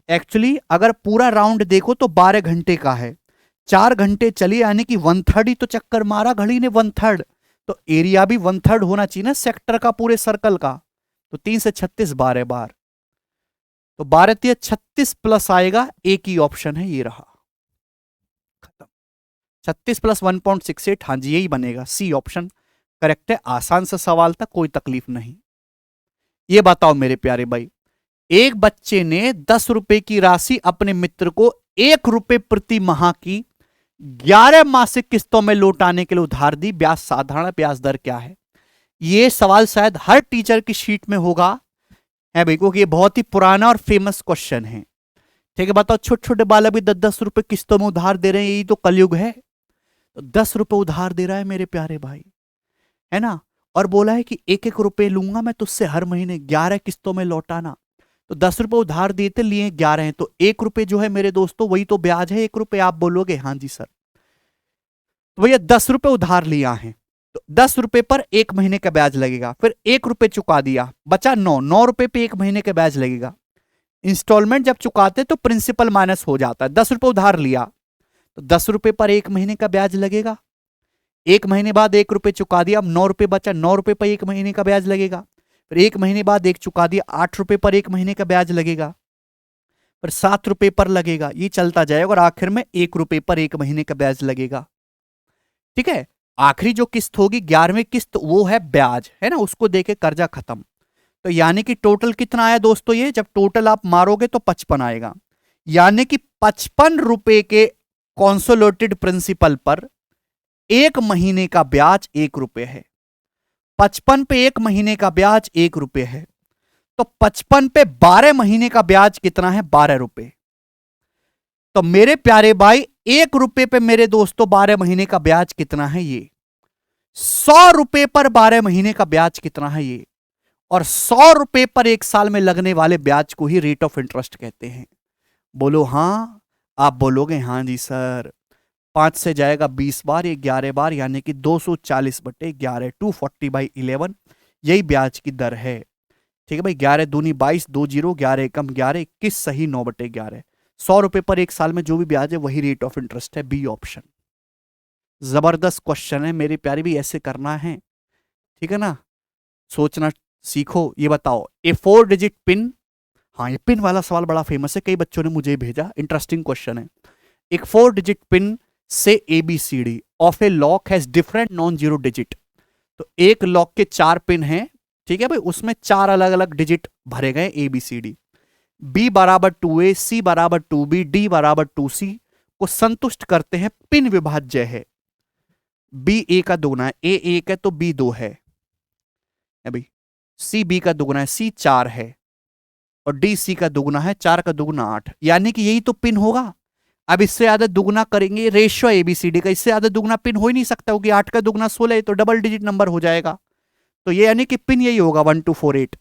एक्चुअली अगर पूरा राउंड देखो तो 12 घंटे का है, 4 घंटे चली यानी कि 1/3 ही तो चक्कर मारा घड़ी ने, 1/3। तो एरिया भी 1/3 होना चाहिए ना सेक्टर का पूरे सर्कल का। तो 3 से 36 12 बार, तो 12 3 36 प्लस आएगा, एक ही ऑप्शन है ये रहा, खत्म। 36 प्लस 1.68, हाँ जी यही बनेगा, सी ऑप्शन करेक्ट है। आसान सा सवाल था, कोई तकलीफ नहीं। ये बताओ मेरे प्यारे भाई, एक बच्चे ने 10 रुपए की राशि अपने मित्र को 1 रुपए प्रति माह की 11 मासिक किस्तों में लौटाने के लिए उधार दी, ब्याज साधारण ब्याज दर क्या है? ये सवाल शायद हर टीचर की शीट में होगा है भाई, क्योंकि ये बहुत ही पुराना और फेमस क्वेश्चन है। ठीक है, बताओ छोटे छोटे बालक भी 10-10 रुपए किस्तों में उधार दे रहे हैं, यही तो कलयुग है। तो 10 रुपए उधार दे रहा है मेरे प्यारे भाई, है ना, और बोला है कि 1-1 रुपए लूंगा मैं तुझसे हर महीने, 11 किस्तों में लौटाना। तो 10 रुपए उधार देते लिए 11 हैं, तो 1 रुपए जो है मेरे दोस्तों वही तो ब्याज है 1 रुपए। आप बोलोगे हाँ जी सर, तो भैया 10 रुपए उधार लिया है तो 10 रुपए पर 1 महीने का ब्याज लगेगा, फिर 1 रुपए चुका दिया, बचा 9 रुपए पे 1 महीने का ब्याज लगेगा। इंस्टॉलमेंट जब चुकाते तो प्रिंसिपल माइनस हो जाता है। 10 रुपए उधार लिया तो 10 रुपए पर 1 महीने का ब्याज लगेगा, 1 महीने बाद 1 रुपए चुका दिया, अब 9 रुपए बचा, 9 रुपए पर 1 महीने का ब्याज लगेगा। फिर 1 महीने बाद 1 चुका दिया, 8 रुपए पर 1 महीने का ब्याज लगेगा, फिर 7 रुपए पर लगेगा, ये चलता जाएगा और आखिर में 1 रुपए पर 1 महीने का ब्याज लगेगा। ठीक है, आखिरी जो किस्त होगी 11वीं किस्त वो है ब्याज, है ना, उसको देके कर्जा खत्म। तो यानी कि टोटल कितना आया दोस्तों, ये जब टोटल आप मारोगे तो 55 आएगा। यानी कि 55 रुपए के कॉन्सोलेटेड प्रिंसिपल पर 1 महीने का ब्याज 1 रुपए है। 55 पे 1 महीने का ब्याज 1 रुपए है, तो 55 पे 12 महीने का ब्याज कितना है 12 रुपए। तो मेरे प्यारे भाई 1 रुपए पे मेरे दोस्तों 12 महीने का ब्याज कितना है ये, 100 रुपए पर 12 महीने का ब्याज कितना है ये, और 100 रुपए पर 1 साल में लगने वाले ब्याज को ही रेट ऑफ इंटरेस्ट कहते हैं। बोलो हाँ, आप बोलोगे हाँ जी सर। 5 से जाएगा 20 बार, ये 11 बार, यानी कि 240/11, 240/11, यही ब्याज की दर है। ठीक है भाई, 11 दूनी 22, 2 जीरो, 11 एकम 11, 21 सही, 9/11। 100 रुपए पर 1 साल में जो भी ब्याज है वही रेट ऑफ इंटरेस्ट है, बी ऑप्शन। जबरदस्त क्वेश्चन है मेरे प्यारे भी, ऐसे करना है, ठीक है ना, सोचना सीखो। ये बताओ ए 4 डिजिट पिन, हाँ ये पिन वाला सवाल बड़ा फेमस है, कई बच्चों ने मुझे भेजा, इंटरेस्टिंग क्वेश्चन है। एक 4 डिजिट पिन से ABCD of A lock has different non zero digit. तो एक लॉक के 4 पिन हैं, ठीक है भाई, उसमें 4 अलग अलग डिजिट भरे गए ABCD। B बराबर 2A, C बराबर 2B, D बराबर 2C को संतुष्ट करते हैं, पिन विभाज्य है। B A का दोगुना है, A 1 है तो B 2 है भाई, C B का दोगुना है, C 4 है, और D C का दोगुना है, 4 का दोगुना 8, यानी कि यही तो पिन होगा। अब इससे ज्यादा दुगना करेंगे, रेशियो ABCD का, इससे ज्यादा दुगना पिन हो ही नहीं सकता, क्योंकि 8 का दुगना 16 है तो डबल डिजिट नंबर हो जाएगा। तो ये यानी कि पिन यही होगा 1 2 4 8।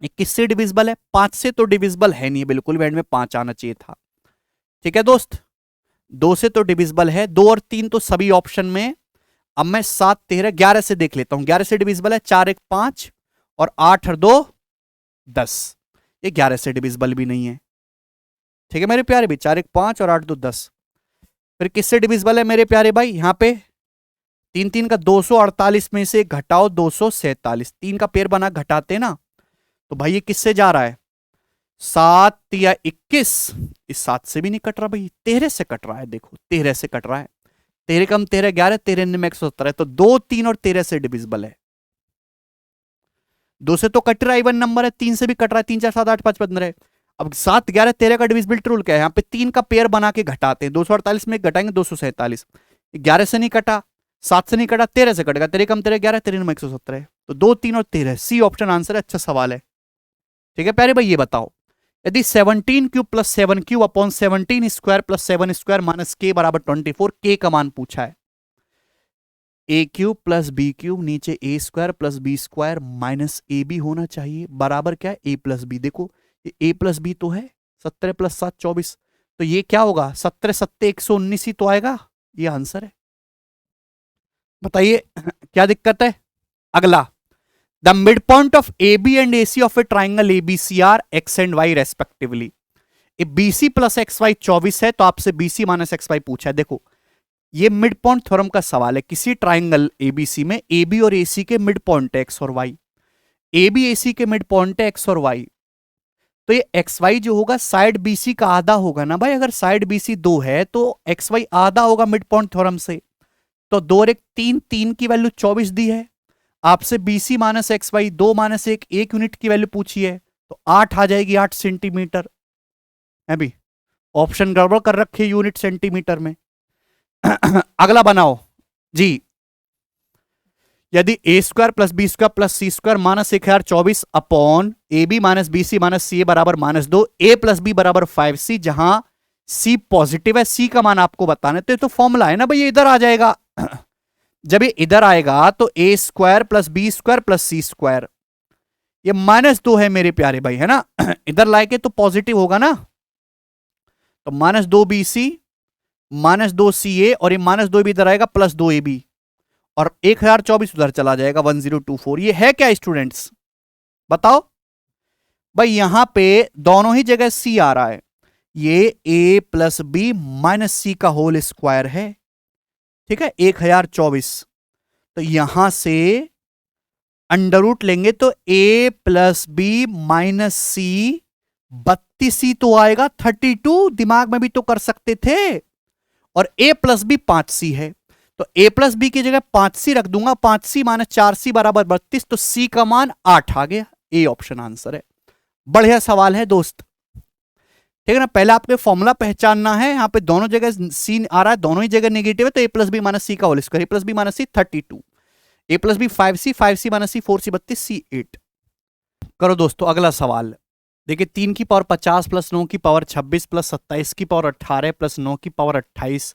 ये किससे डिविजिबल है, 5 से तो डिविजिबल है नहीं, बिल्कुल एंड में 5 आना चाहिए था। ठीक है दोस्त, 2 से तो डिविजिबल है, 2 और 3 तो सभी ऑप्शन में। अब मैं 7 13 11 से देख लेता हूं, 11 से डिविजिबल है, 4 1 5 और 8 और 2 10, ये 11 से डिविजिबल भी नहीं है। ठीक है मेरे प्यारे भाई, 4 1 5 और 8 2 10। फिर किससे डिविजिबल है मेरे प्यारे भाई, यहां पे 3 3 का 248 में से घटाओ 247, 3 का पेयर बना घटाते ना, तो भाई ये किससे जा रहा है, 7 या 21, इस 7 से भी नहीं कट रहा भाई, 13 से कट रहा है, देखो 13 से कट रहा है, 13 कम 13 11, 13 में 170 है, तो 2 3 और 13 से डिविजिबल है। 2 से तो कट रहा है, इवन नंबर है, 3 से भी कट रहा है, 3 4 7 8 5 15 है। अब 7 11 13 का डिविजिबिलिटी रूल क्या है, यहाँ पे 3 का पेयर बना के घटाते हैं, 248 में घटाएंगे 247, 11 से नहीं कटा, 7 से नहीं कटा, 13 से कटेगा, 13 कम 13 11, 13 में 170 है, तो 2 3 और 13, सी ऑप्शन आंसर है। अच्छा सवाल है, ठीक है प्यारे भाई। ये बताओ यदि 17 cube plus 7 cube upon 17 square plus 7 square minus K बराबर 24, K का मान पूछा है, A cube plus B cube, नीचे A square plus B square minus A B होना चाहिए, बराबर क्या है ए प्लस बी। देखो ए प्लस बी तो है, 17 प्लस 7 24, तो ये क्या होगा 17 सत्ते 119 ही तो आएगा, ये आंसर है। बताइए क्या दिक्कत है। अगला, the mid point of A B and A C of a triangle A B C are X and Y respectively. B C plus X Y 24 है, तो आपसे B C minus X Y पूछा है। देखो ये मिड पॉइंट थ्योरम का सवाल है, किसी ट्राइंगल एबीसी में ए बी और ए सी के मिड पॉइंट है एक्स और वाई, ए बी ए सी के मिड पॉइंट है एक्स और वाई, तो ये एक्स वाई जो होगा साइड बीसी का आधा होगा ना भाई। अगर साइड बीसी 2 है तो एक्स वाई आधा होगा मिड पॉइंट थ्योरम से। तो 2 और 1 3, 3 की वैल्यू 24 दी है। आपसे BC minus X Y 2 minus 1 1 unit की वैल्यू पूछी है, तो 8 आ जाएगी, 8 सेंटीमीटर है भी। ऑप्शन गड़बड़ कर रखे यूनिट सेंटीमीटर में। अगला बनाओ जी, यदि A square plus B square plus C square minus 1024 upon A B minus B C minus C A बराबर -2, ए प्लस बी बराबर 5c, जहां सी पॉजिटिव है, सी का मान आपको बताना है। तो ये तो फॉर्मूला है ना भाई, ये इधर आ जाएगा। जब ये इधर आएगा तो A square plus B square plus C square, ये -2 है मेरे प्यारे भाई, है ना। इधर लाके तो पॉजिटिव होगा ना, तो -2 बी सी -2 सी ए, और ये -2 भी इधर आएगा +2 ए बी, और 1024 उधर चला जाएगा 1024। ये है क्या स्टूडेंट्स, बताओ भाई। यहां पे दोनों ही जगह सी आ रहा है, ये ए प्लस बी माइनस सी का होल स्क्वायर है, ठीक है 1024। तो यहां से अंडर रूट लेंगे तो A plus B minus C 32 तो आएगा, 32 दिमाग में भी तो कर सकते थे। और a प्लस बी 5c है, तो a प्लस बी की जगह 5c रख दूंगा, 5c माइनस 4c बराबर 32, तो c का मान 8 आ गया। ए ऑप्शन आंसर है। बढ़िया सवाल है दोस्त, ठीक है ना। पहले आपको फॉर्मूला पहचानना है, यहां पे दोनों जगह c आ रहा है, दोनों ही जगह नेगेटिव है, तो a plus B minus C का whole square, a plus B minus C 32, a plus B 5c, 5c minus C 4c 32, c 8। करो दोस्तों अगला सवाल। देखिए 3 की पावर 50 प्लस 9 की पावर 26 प्लस 27 की पावर 18 प्लस 9 की पावर 28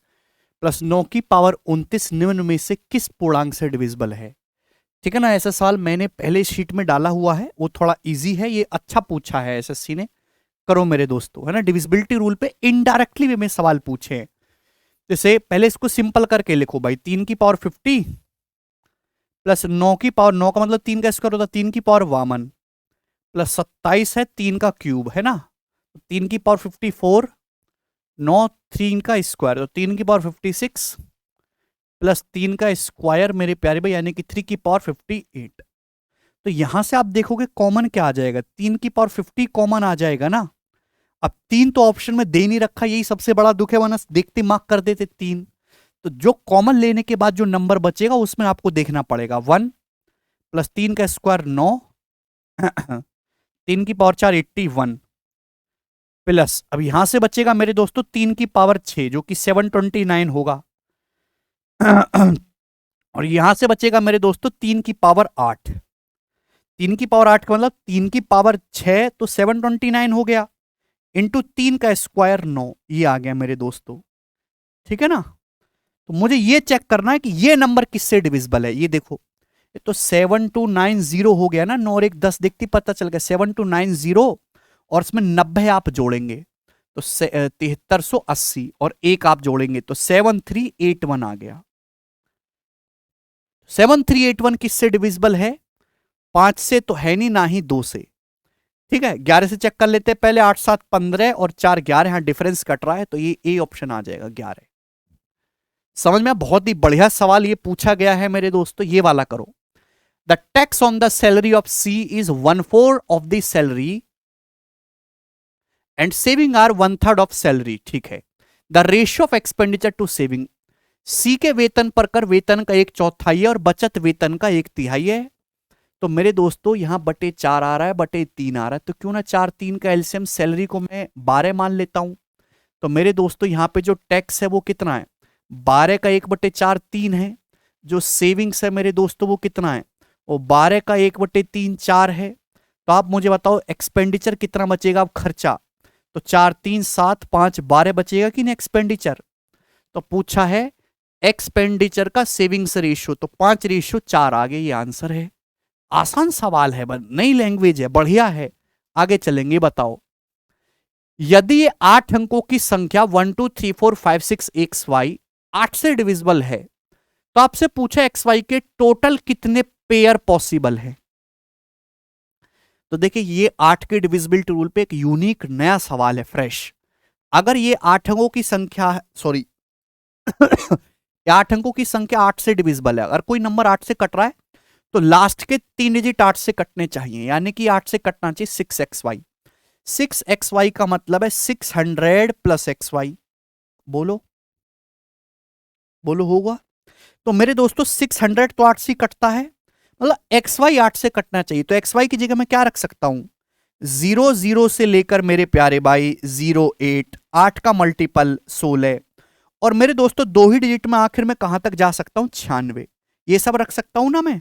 प्लस 9 की पावर 29 निम्न में से किस पूर्णांक से डिविजिबल है। ठीक है ना, ऐसा सवाल मैंने पहले शीट में डाला हुआ है, वो थोड़ा इजी है, ये अच्छा पूछा है एसएससी ने। करो मेरे दोस्तों, है ना, डिविजिबिलिटी रूल पे इनडायरेक्टली वे में सवाल पूछे हैं। जैसे पहले इसको सिंपल करके लिखो भाई, 3 की पावर 50 प्लस 9 की पावर, 9 का मतलब 3 का स्क्वायर होता है, 3 की पावर 52 प्लस 27 है 3 का क्यूब, है ना, 3 की पावर 54, 9 3 का स्क्वायर, तो 3 की पावर 56 प्लस 3 का स्क्वायर मेरे प्यारे भाई, यानी कि 3 की पावर 58। तो यहां से आप देखोगे कॉमन क्या आ जाएगा, 3 की पावर 50 कॉमन आ जाएगा ना। अब 3 तो ऑप्शन में दे नहीं रखा, यही सबसे बड़ा दुख है, वरना देखते मार्क कर देते 3। तो जो कॉमन लेने के बाद जो नंबर बचेगा उसमें आपको देखना पड़ेगा 1 प्लस 3 का स्क्वायर 9 3 की पावर 4 81 प्लस, अब यहां से बचेगा मेरे दोस्तों 3 की पावर 6 जो कि 729 होगा और यहां से बचेगा मेरे दोस्तों 3 की पावर 8, 3 की पावर 8 का मतलब 3 की पावर 6 तो 729 हो गया, इंटू 3 का स्क्वायर 9, ये आ गया मेरे दोस्तों। ठीक है ना, तो मुझे ये चेक करना है कि ये नंबर किससे डिविजिबल है। ये देखो, ये तो 7290 हो गया ना, 9 और 1 10 देखती पता चल गया 7290, और इसमें 90 आप जोड़ेंगे तो 7380, और 1 आप जोड़ेंगे तो 7381 आ गया। 7381 किससे डिविजिबल है, 5 से तो है नहीं, ना ही 2 से। ठीक है, 11 से चेक कर लेते हैं पहले, 8 7 15 और 4 11, यहां डिफरेंस कट रहा है, तो ये ए ऑप्शन आ जाएगा 11। समझ में, बहुत ही बढ़िया सवाल ये पूछा गया है मेरे दोस्तों, ये वाला करो। The tax on the salary of C is 1/4 of the salary and saving are 1/3 of salary. ठीक है, the ratio of expenditure to saving, C के वेतन पर कर वेतन का 1/4 है और बचत वेतन का 1/3 है। तो मेरे दोस्तों यहां /4 आ रहा है, /3 आ रहा है, तो क्यों ना 4 3 का एलसीएम सैलरी को मैं 12 मान लेता हूं। तो मेरे दोस्तों यहां पे जो टैक्स है वो कितना है, 12 का 1/4 3 है। जो सेविंग्स है मेरे दोस्तों वो कितना है, वो 12 का 1/3 4 है। तो आप मुझे बताओ एक्सपेंडिचर कितना बचेगा, अब खर्चा, तो 4 3 7 5 12 बचेगा कि नहीं एक्सपेंडिचर। तो पूछा है एक्सपेंडिचर का सेविंग्स रेशियो, तो 5:4 आ गया, ये आंसर है। आसान सवाल है, नई लैंग्वेज है, बढ़िया है। आगे चलेंगे, बताओ। यदि ये 8 अंकों की संख्या 1 2 3 4 5 6 एक्स वाई 8 से डिविजिबल है, तो आपसे पूछा एक्स वाई के टोटल कितने पेयर पॉसिबल है। तो देखिए, ये 8 के डिविजिबिलिटी रूल पे एक यूनिक नया सवाल है, फ्रेश। अगर ये 8 अंकों की संख्या, सॉरी 8 अंकों की संख्या 8 से डिविजिबल है, अगर कोई नंबर 8 से कट रहा है तो लास्ट के 3 डिजिट 8 से कटने चाहिए, यानी कि 8 से कटना चाहिए 6xy। 6xy का मतलब है 600 प्लस xy। बोलो बोलो, होगा? तो मेरे दोस्तों 600 तो 8 से कटता है, मतलब xy 8 से कटना चाहिए। तो xy की जगह मैं क्या रख सकता हूं? 0 से लेकर मेरे प्यारे भाई 08, 8 का मल्टीपल 16, और मेरे दोस्तों 2 ही डिजिट में आखिर में कहां तक जा सकता हूं? 96। ये सब रख सकता हूं ना मैं?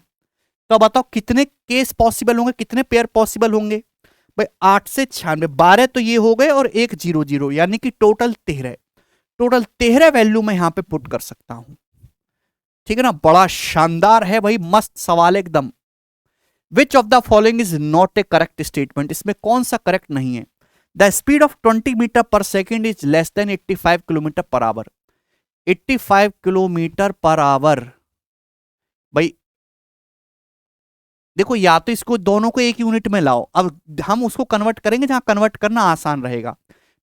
तो बताओ कितने केस पॉसिबल होंगे, कितने पेयर पॉसिबल होंगे भाई? 8 से 96, 12 तो ये हो गए और एक 00, यानी कि टोटल 13। टोटल 13 वैल्यू मैं यहां पे पुट कर सकता हूं। ठीक है ना? बड़ा शानदार है भाई, मस्त सवाल एकदम। विच of the following is not A correct statement, इसमें कौन सा करेक्ट नहीं है? The speed of 20 metre per second is less than 85 kilometre per our. 85 kilometre per our भाई, देखो या तो इसको दोनों को एक यूनिट में लाओ, अब हम उसको कन्वर्ट करेंगे जहां कन्वर्ट करना आसान रहेगा।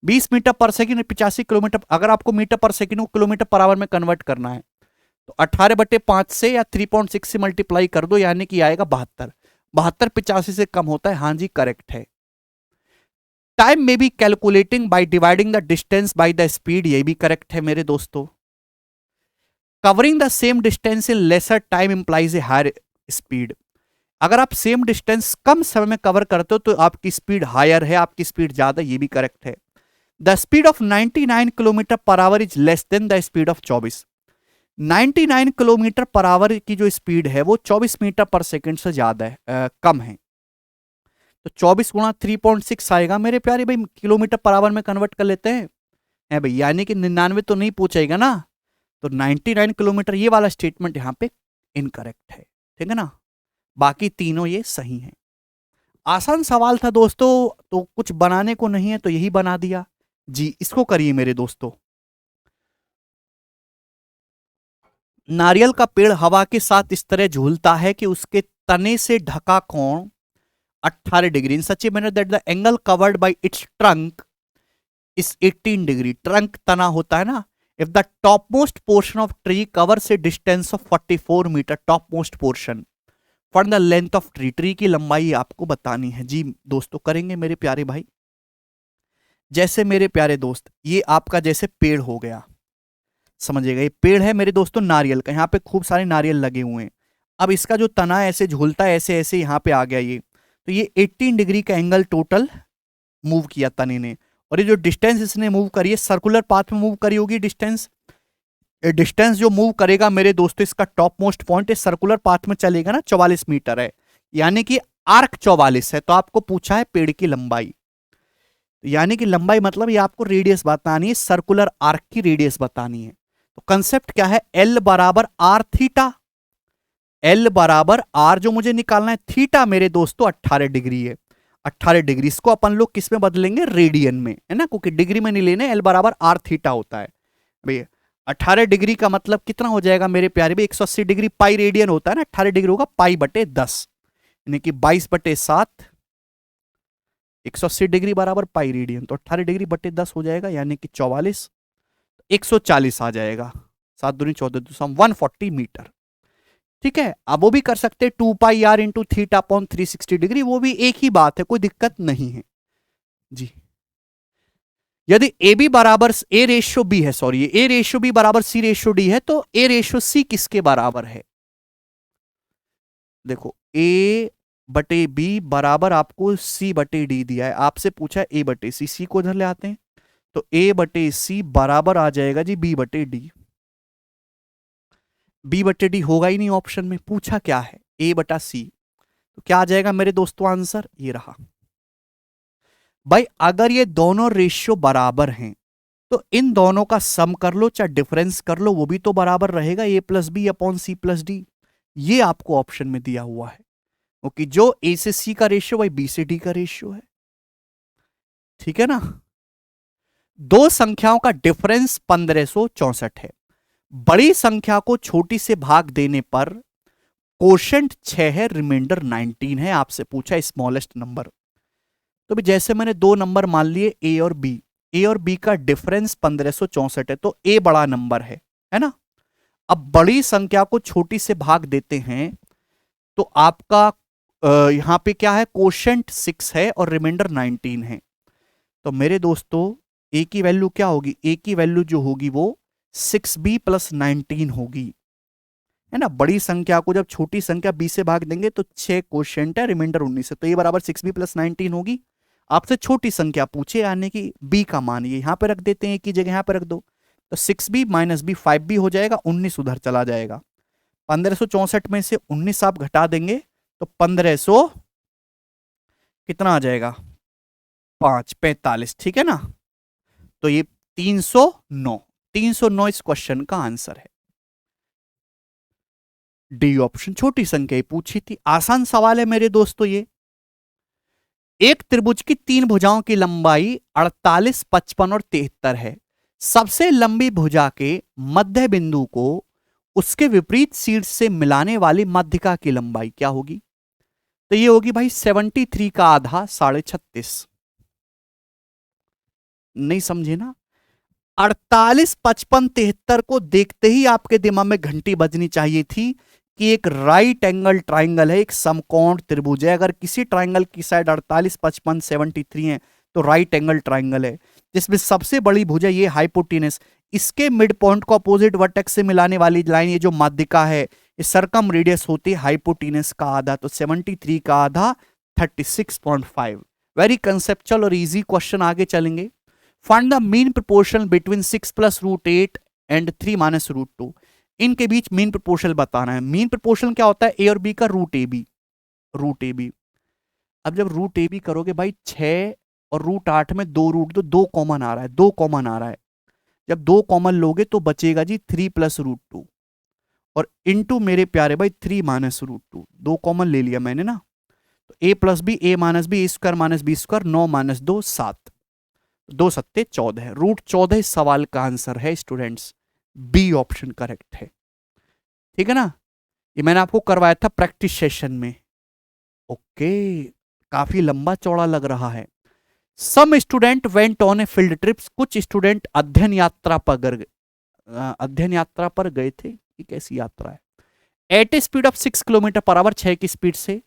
20 मीटर पर सेकंड 85 किलोमीटर, अगर आपको मीटर पर सेकंड को किलोमीटर पर आवर में कन्वर्ट करना है तो 18/5 से या 3.6 से मल्टीप्लाई कर दो, यानी कि आएगा 72। 72 85 से कम होता है, हाँ जी करेक्ट है। Time may be calculating by dividing the distance by the speed, ये भी करेक्ट है मेरे दोस्तों। Covering the same distance in lesser time implies a higher speed, अगर आप सेम डिस्टेंस कम समय में कवर करते हो तो आपकी स्पीड हायर है, आपकी स्पीड ज्यादा, ये भी करेक्ट है। The speed of 99 kilometre per our is less than the speed of 24। 99 kilometre per our की जो स्पीड है वो 24 मीटर पर सेकंड से ज्यादा है, कम है। तो 24 गुणा 3.6 आएगा मेरे प्यारे भाई, किलोमीटर पर आवर में कन्वर्ट कर लेते हैं है भाई, यानी कि 99 तो नहीं पूछेगा ना। तो 99 किलोमीटर ये वाला स्टेटमेंट यहां पे इनकरेक्ट है। ठीक है ना? बाकी तीनों ये सही हैं। आसान सवाल था दोस्तों, तो कुछ बनाने को नहीं है तो यही बना दिया जी। इसको करिए मेरे दोस्तों। नारियल का पेड़ हवा के साथ इस तरह झूलता है कि उसके तने से ढका कोण 18 degree. In such a manner that the angle covered by its trunk is 18 degree. Trunk तना होता है ना। If the top most portion of tree covers a distance of 44 metre, top most portion for the length of tree, tree की लंबाई आपको बतानी है जी दोस्तों। करेंगे मेरे प्यारे भाई। जैसे मेरे प्यारे दोस्त, ये आपका जैसे पेड़ हो गया, समझिएगा ये पेड़ है मेरे दोस्तों नारियल का, यहाँ पे खूब सारे नारियल लगे हुए हैं। अब इसका जो तना ऐसे झूलता है, ऐसे ऐसे यहाँ पे आ गया ये, तो ये 18 डिग्री का एंगल टोटल मूव किया तने ने। और ये जो डिस्टेंस इसने मूव करी है, सर्कुलर पाथ में मूव करी होगी डिस्टेंस। डिस्टेंस जो मूव करेगा मेरे दोस्तों, इसका टॉप मोस्ट पॉइंट है, सर्कुलर पाथ में चलेगा ना, 44 मीटर है, यानी कि आर्क 44 है। तो आपको पूछा है पेड़ की लंबाई, यानी कि लंबाई मतलब ये आपको रेडियस बतानी है, सर्कुलर आर्क की रेडियस बतानी है। तो कंसेप्ट क्या है? एल बराबर आर थीटा। एल बराबर आर जो मुझे निकालना है, थीटा मेरे दोस्तों 18 डिग्री है। 18 डिग्री इसको अपन लोग किस में बदलेंगे? रेडियन में, है ना, क्योंकि डिग्री में नहीं लेने। एल बराबर आर थीटा होता है भैया। 18 डिग्री का मतलब कितना हो जाएगा मेरे प्यारे भाई? 180 डिग्री पाई रेडियन होता है ना, 18 डिग्री होगा पाई बटे 10, यानी कि 22/7। 180 डिग्री बराबर पाई रेडियन, तो 18 डिग्री बटे 10 हो जाएगा, यानी कि 44। 140 आ जाएगा, 7 दूनी 14 दूसरा 140 मीटर। ठीक है? अब वो भी कर सकते हैं 2 pi R into theta upon 360 degree, वो भी एक ही बात है, कोई दिक्कत नहीं है जी। यदि ए बी बराबर ए रेशियो बी है, सॉरी ए रेशियो बी बराबर सी रेशियो डी है, तो ए रेशियो सी किसके बराबर है? देखो ए बटे बी बराबर आपको सी बटे डी दिया है, आपसे पूछा है ए बटे सी, सी को इधर ले आते हैं, तो ए बटे सी बराबर आ जाएगा जी बी बटे डी। बी बटे डी होगा ही नहीं ऑप्शन में, पूछा क्या है? ए बटा सी। तो क्या आ जाएगा मेरे दोस्तों आंसर? ये रहा भाई। अगर ये दोनों रेशियो बराबर हैं तो इन दोनों का सम कर लो चाहे डिफरेंस कर लो, वो भी तो बराबर रहेगा, A plus B upon C plus D. ये आपको ऑप्शन में दिया हुआ है। ओके, जो ए से सी का रेशियो वही बी से डी का रेशियो है। ठीक है ना। दो संख्याओं का डिफरेंस 1564 है। बड़ी संख्या को छोटी से भाग देने पर कोशेंट 6 है, रिमाइंडर 19 है। आपसे पूछा स्मॉलेस्ट नंबर। तो भी जैसे मैंने दो नंबर मान लिए ए और बी, ए और बी का डिफरेंस 1564 है, तो ए बड़ा नंबर है ना। अब बड़ी संख्या को छोटी से भाग देते हैं तो आपका यहां पे क्या है, कोशेंट 6 है और रिमाइंडर 19 है। तो मेरे दोस्तों ए की वैल्यू क्या होगी, ए की वैल्यू जो होगी वो 6b प्लस 19 होगी, है ना। बड़ी संख्या को जब छोटी संख्या b से भाग देंगे तो 6 कोशेंट है, रिमाइंडर 19 है, तो ये बराबर 6b प्लस 19 होगी। आपसे छोटी संख्या पूछे यानी कि b का मान ये यहां पे रख देते हैं, एक की जगह यहां पे रख दो, तो 6b माइनस बी 5b हो जाएगा, 19 उधर चला जाएगा। 1564 में से 19 आप घटा देंगे तो 1500 कितना आ जाएगा, 45, ठीक है ना। तो ये 309, 309 इस क्वेश्चन का आंसर है। डी ऑप्शन, छोटी संख्या पूछी थी, आसान सवाल है मेरे दोस्तों ये। एक त्रिभुज की तीन भुजाओं की लंबाई 48, 55 और 73 है। सबसे लंबी भुजा के मध्य बिंदु को उसके विपरीत शीर्ष से मिलाने वाली मध्यिका की लंबाई क्या होगी। तो ये होगी भाई 73 का आधा 36.5। नहीं समझे ना। 48, 55, 73 को देखते ही आपके दिमाग में घंटी बजनी चाहिए थी कि एक राइट एंगल ट्राइंगल है, एक समकोण त्रिभुज है। अगर किसी ट्राइंगल की साइड 48, 55, 73 है तो राइट एंगल ट्राइंगल है, जिसमें सबसे बड़ी भुजा ये हाइपोटेनस, इसके मिड पॉइंट को अपोजिट वर्टेक्स से मिलाने वाली लाइन ये जो माध्यिका है, ये सरकम रेडियस होती है हाइपोटेनस का आधा। तो 73 का आधा 36.5। वेरी कंसेप्चुअल और इजी क्वेश्चन, आगे चलेंगे। Find the mean proportion between 6 plus root 8 and 3 minus root 2। इनके बीच मीन प्रोपोर्शन बताना है। मीन प्रोपोर्शन क्या होता है, ए और बी का root A B, root A B. अब जब रूट ए बी करोगे भाई 6 और रूट 8 में दो रूट दो, दो कॉमन आ रहा है, दो कॉमन आ रहा है। जब दो कॉमन लोगे तो बचेगा जी 3 प्लस रूट 2 और इनटू मेरे प्यारे भाई 3 माइनस रूट 2, दो कॉमन ले लिया मैंने ना। तो A plus B, A minus B, A square minus B square, 9 minus 2 7, 2 सत्ते 14, रूट 14 इस सवाल का आंसर है स्टूडेंट्स। बी ऑप्शन करेक्ट है। ठीक है ना। ये मैंने आपको करवाया था प्रैक्टिस सेशन में। ओके, काफी लंबा चौड़ा लग रहा है। Some student went on a field trips. कुछ स्टूडेंट अध्ययन यात्रा पर गए, अध्ययन यात्रा पर गए थे। ये कैसी यात्रा है। At a speed of 6 kilometre per hour, 6 की स्पीड से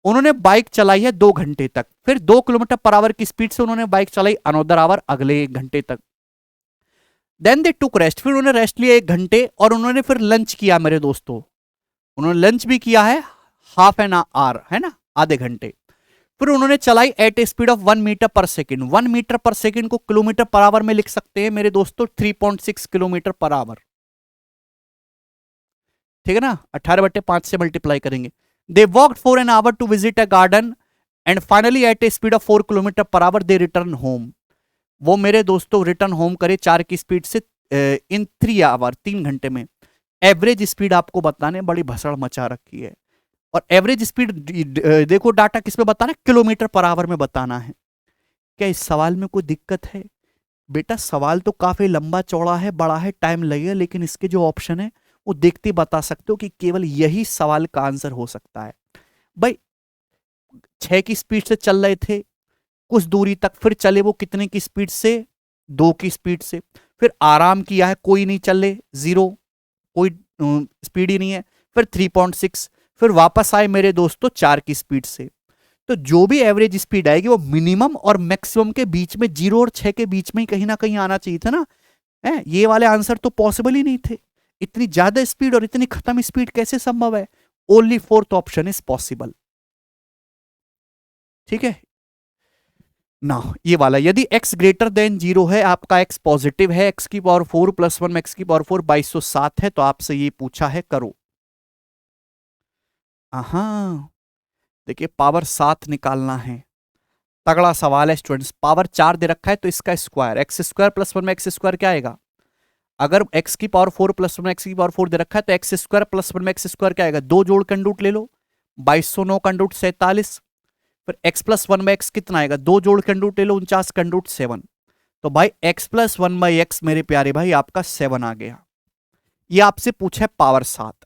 उन्होंने बाइक चलाई है 2 घंटे तक। फिर 2 किलोमीटर पर आवर की स्पीड से उन्होंने बाइक चलाई अनदर आवर, अगले 1 घंटे तक। देन दे टुक रेस्ट, फिर उन्होंने रेस्ट लिया 1 घंटे और उन्होंने फिर लंच किया मेरे दोस्तों। उन्होंने लंच भी किया है, हाफ एन आवर, है ना, आधे घंटे। फिर उन्होंने चलाई at a speed of 1 metre per second. 1 metre per second को किलोमीटर पर आवर में लिख सकते हैं मेरे दोस्तों, 3.6 किलोमीटर पर आवर। ठीक है ना, 18/5 से मल्टीप्लाई करेंगे। They walked for an hour to visit a garden and finally at a speed of 4 kilometre per hour they return home. वो मेरे दोस्तों रिटर्न होम करे 4 की स्पीड से इन 3 आवर, 3 घंटे में। एवरेज स्पीड आपको बताने बड़ी भसड़ मचा रखी है। और एवरेज स्पीड देखो डाटा किस में बताना है, किलोमीटर पर आवर में बताना है। क्या इस सवाल में कोई दिक्कत है बेटा? सवाल तो काफी लंबा चौड़ा है, बड़ा है, टाइम लगेगा, लेकिन इसके जो ऑप्शन है वो देखते बता सकते हो कि केवल यही सवाल का आंसर हो सकता है। भाई 6 की स्पीड से चल रहे थे कुछ दूरी तक, फिर चले वो कितने की स्पीड से, 2 की स्पीड से, फिर आराम किया है, कोई नहीं चले, 0, कोई स्पीड ही नहीं है, फिर 3.6, फिर वापस आए मेरे दोस्तों 4 की स्पीड से। तो जो भी एवरेज स्पीड आएगी वो मिनिमम और मैक्सिमम के बीच में, 0 और 6 के बीच में ही कहीं ना कहीं आना चाहिए था ना। है, ये वाले आंसर तो पॉसिबल ही नहीं थे। इतनी ज्यादा स्पीड और इतनी खत्म स्पीड कैसे संभव है? Only fourth option is possible. ठीक है ना। ये वाला, यदि x ग्रेटर देन 0 है, आपका x पॉजिटिव है, x की पावर 4 प्लस 1 x की पावर 4 2207 है, तो आपसे ये पूछा है करो। हाँ, देखिए पावर 7 निकालना है। तगड़ा सवाल है स्टूडेंट्स। पावर 4 दे रखा है तो इसका स्क्वायर, एक्स स्क्वायर प्लस 1 में एक्स स्क्वायर क्या आएगा? अगर एक्स की पावर 4 प्लस 1 में एक्स की पावर 4 दे रखा है तो एक्स स्क्वायर प्लस 1 में एक्स स्क्वायर क्या आएगा? दो जोड़ के अंडूट ले लो, 2209 का अंडूट 47। फिर एक्स प्लस 1 में एक्स कितना आएगा? दो जोड़ के अंडूट ले लो, 49 का अंडूट 7। तो भाई एक्स प्लस 1 बाई एक्स मेरे प्यारे भाई आपका 7 आ गया। ये आपसे पूछा है पावर 7।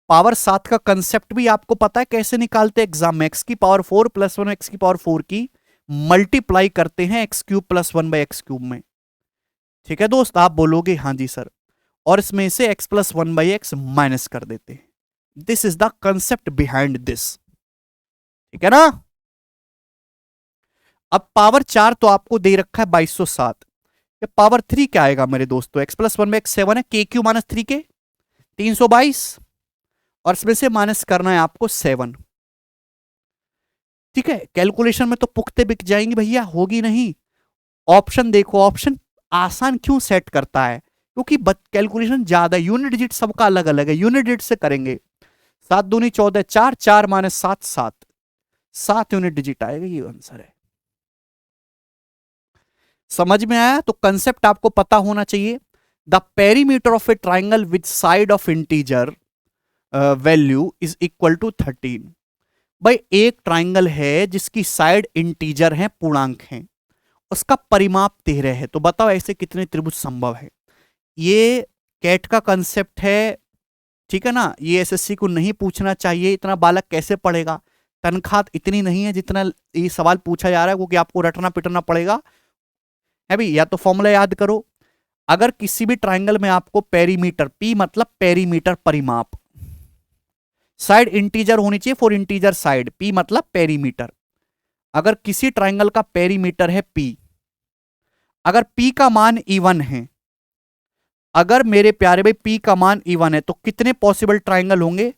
पावर 7 का कंसेप्ट भी आपको पता है कैसे निकालते हैं एग्जाम में? एक्स की पावर 4 प्लस 1 एक्स की पावर 4 की मल्टीप्लाई करते हैं x cube plus 1 by x cube में। ठीक है दोस्त, आप बोलोगे हाँ जी सर, और इसमें से x plus 1 by x minus कर देते हैं। This is the concept behind this. ठीक है ना? अब पावर 4 तो आपको दे रखा है 2207। पावर 3 क्या आएगा मेरे दोस्तों? एक्स प्लस 1 में एक्स 7 है, के क्यू माइनस 3 के 322, और इसमें से माइनस करना है आपको 7। ठीक है, कैलकुलेशन में तो पुख्ते बिक जाएंगे भैया, होगी नहीं। ऑप्शन देखो, ऑप्शन आसान क्यों सेट करता है? क्योंकि कैलकुलेशन ज्यादा, यूनिट डिजिट सबका अलग अलग है, यूनिट डिजिट से करेंगे। 7 दूनी 14, 4 4 माइनस 7 7, 7 यूनिट डिजिट आएगा, ये आंसर है। समझ में आया? तो कंसेप्ट आपको पता होना चाहिए। The perimeter of a triangle with side of integer value is equal to 13। भाई एक ट्राइंगल है जिसकी साइड इंटीजर है, पूर्णांक है, उसका परिमाप 13 है, तो बताओ ऐसे कितने त्रिभुज संभव है? ये कैट का कंसेप्ट है, ठीक है ना? ये एसएससी को नहीं पूछना चाहिए, इतना बालक कैसे पढ़ेगा? तनख्वाह इतनी नहीं है जितना ये सवाल पूछा जा रहा है, क्योंकि आपको रटना पिटना पड़ेगा है भी। या तो फॉर्मूला याद करो, अगर किसी भी ट्राइंगल में आपको पेरीमीटर, पी मतलब पेरीमीटर परिमाप, साइड इंटीजर होनी चाहिए फॉर इंटीजर साइड, पी मतलब पेरीमीटर। अगर किसी ट्राइंगल का पेरीमीटर है पी, अगर पी का मान इवन है, अगर मेरे प्यारे भाई पी का मान इवन है, तो कितने पॉसिबल ट्राइंगल होंगे?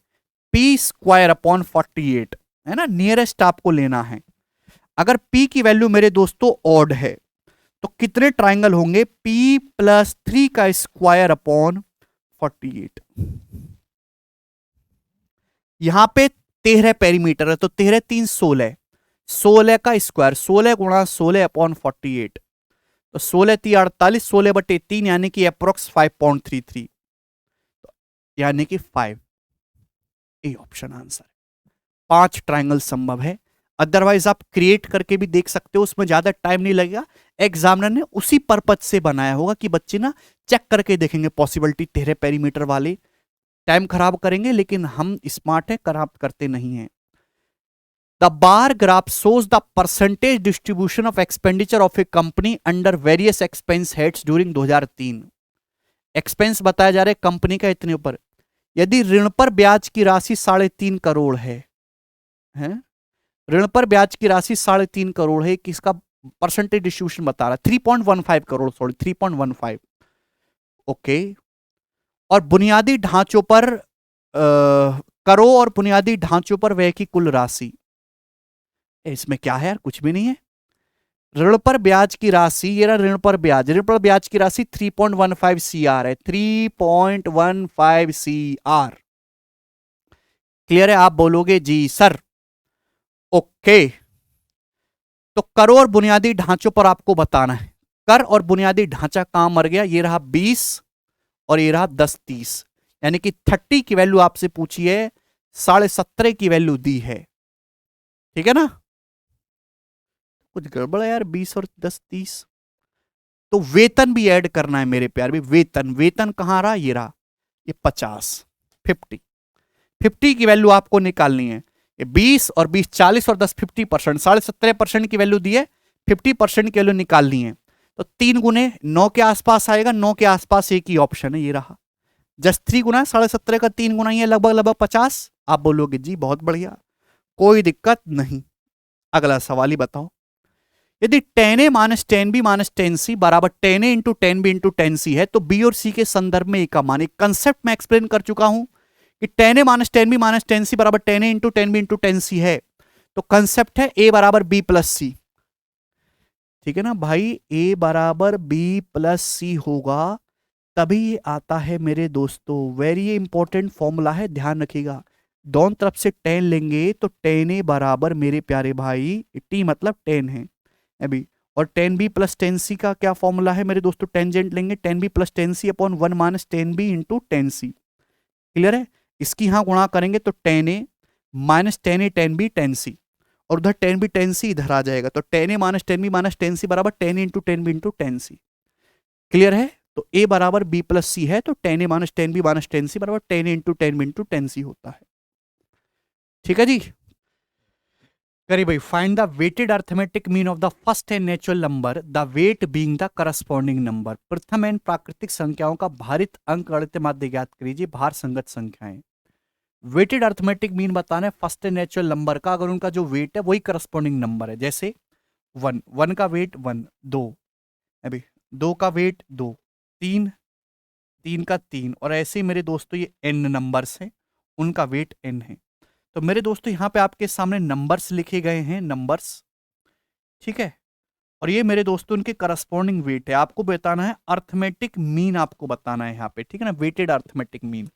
पी स्क्वायर अपॉन 48, है ना? नियरेस्ट आपको लेना है। अगर पी की वैल्यू मेरे दोस्तों ऑड है तो कितने ट्राइंगल होंगे? p प्लस 3 का स्क्वायर अपॉन 48। यहां पे 13 पेरीमीटर है, तो 13 3 16, 16 का स्क्वायर, 16 गुणा 16 अपॉन 48, तो 16 3 48, 16 बटे 3 यानी कि अप्रोक्स 5.33, यानी कि 5। A option answer. 5 ट्राइंगल संभव है। अदरवाइज आप क्रिएट करके भी देख सकते हो, उसमें ज्यादा टाइम नहीं लगेगा। एग्जामिनर ने उसी पर्पज से बनाया होगा कि बच्चे ना चेक करके देखेंगे पॉसिबिलिटी 13 पेरीमीटर वाले। टाइम खराब करेंगे, लेकिन हम स्मार्ट है, खराब करते नहीं है। The bar graph shows the percentage distribution of expenditure of A company under various expense heads during 2003। Expense बताया जा रहा है कंपनी का इतने ऊपर। यदि ऋण पर ब्याज की राशि 3.5 करोड़ है, ऋण पर ब्याज की राशि 3.5 करोड़ है, किसका परसेंटेज डिस्ट्रीब्यूशन बता रहा है? 3.15 करोड़, सॉरी 3.15। ओके, और बुनियादी ढांचों पर करो और बुनियादी ढांचों पर व्यय की कुल राशि, इसमें क्या है यार? कुछ भी नहीं है। ऋण पर ब्याज की राशि, ये रहा ऋण पर ब्याज, ऋण पर ब्याज की राशि 3.15 CR है, 3.15 CR। क्लियर है? आप बोलोगे जी सर। ओके, तो कर और बुनियादी ढांचों पर आपको बताना है। कर और बुनियादी ढांचा कहां मर गया? ये रहा 20 और ये रहा 10 30, यानी कि 30 की वैल्यू आपसे पूछी है, 17.5 की वैल्यू दी है। ठीक है ना? कुछ गड़बड़ है यार, 20 और 10 30। तो वेतन भी ऐड करना है मेरे प्यार भी। वेतन, वेतन कहां रहा? ये रहा, ये 50 50 50 की वैल्यू आपको निकालनी है। ये 20 और 20 40 और 10 50%, 17.5% की वैल्यू दी है, 50% की वैल्यू निकालनी है। तो 3 गुने 9 के आसपास आएगा, 9 के आसपास एक ही ऑप्शन है, ये रहा। जस्ट 3 गुना 17.5 का 3 गुना ये लगभग लगभग 50। आप बोलोगे जी बहुत बढ़िया, कोई दिक्कत नहीं। अगला सवाल ही बताओ। यदि tan A minus tan B minus tan C बराबर tan A into tan B into tan C है, तो B और C के संदर्भ में का मान, एक कंसेप्ट मैं एक्सप्लेन कर चुका हूं कि tan A minus tan B minus tan C बराबर tan A into tan B into tan C है। तो कंसेप्ट है A बराबर B प्लस C। ठीक है ना भाई? A बराबर B प्लस C होगा, तभी ये आता है मेरे दोस्तों। वेरी इंपॉर्टेंट फॉर्मूला है, ध्यान रखिएगा। दोनों तरफ से tan लेंगे तो tan A बराबर मेरे प्यारे भाई, T मतलब tan है, अभी। और tan B plus tan C का क्या फॉर्मूला है मेरे दोस्तों, टेंजेंट लेंगे tan B plus tan C upon one minus tan B into tan C. Clear है? इसकी यहां गुणा करेंगे तो tan A minus tan A tan B tan C, और उधर टेन बी टेन सी इधर आ जाएगा, तो tan A minus tan B minus tan C बराबर tan into tan B into tan C. Clear है? तो ए बराबर बी प्लस सी है, तो tan A minus tan B minus tan C बराबर tan into tan B into tan C होता है। ठीक है जी, करिए भाई। Find the weighted arithmetic mean of the first and natural number, the weight being the corresponding number. प्रथम and प्राकृतिक संख्याओं का भारित अंक गणित माध्य ज्ञात कीजिए, भार संगत संख्याएं। वेटेड अर्थमेटिक मीन बताना है फर्स्ट एंड नेचुरल नंबर का, अगर उनका जो वेट है वही करस्पॉन्डिंग नंबर है। जैसे वन, वन का वेट वन, दो अभी, दो का वेट दो, तीन, तीन का तीन, और ऐसे ही मेरे दोस्तों ये एन नंबर्स हैं, उनका वेट एन है। तो मेरे दोस्तों यहाँ पे आपके सामने नंबर्स लिखे गए हैं, नंबर्स, ठीक है। और ये मेरे दोस्तों उनके करस्पॉन्डिंग वेट है। आपको बताना है अर्थमेटिक मीन, आपको बताना है यहाँ पे, ठीक है ना, वेटेड अर्थमेटिक मीन।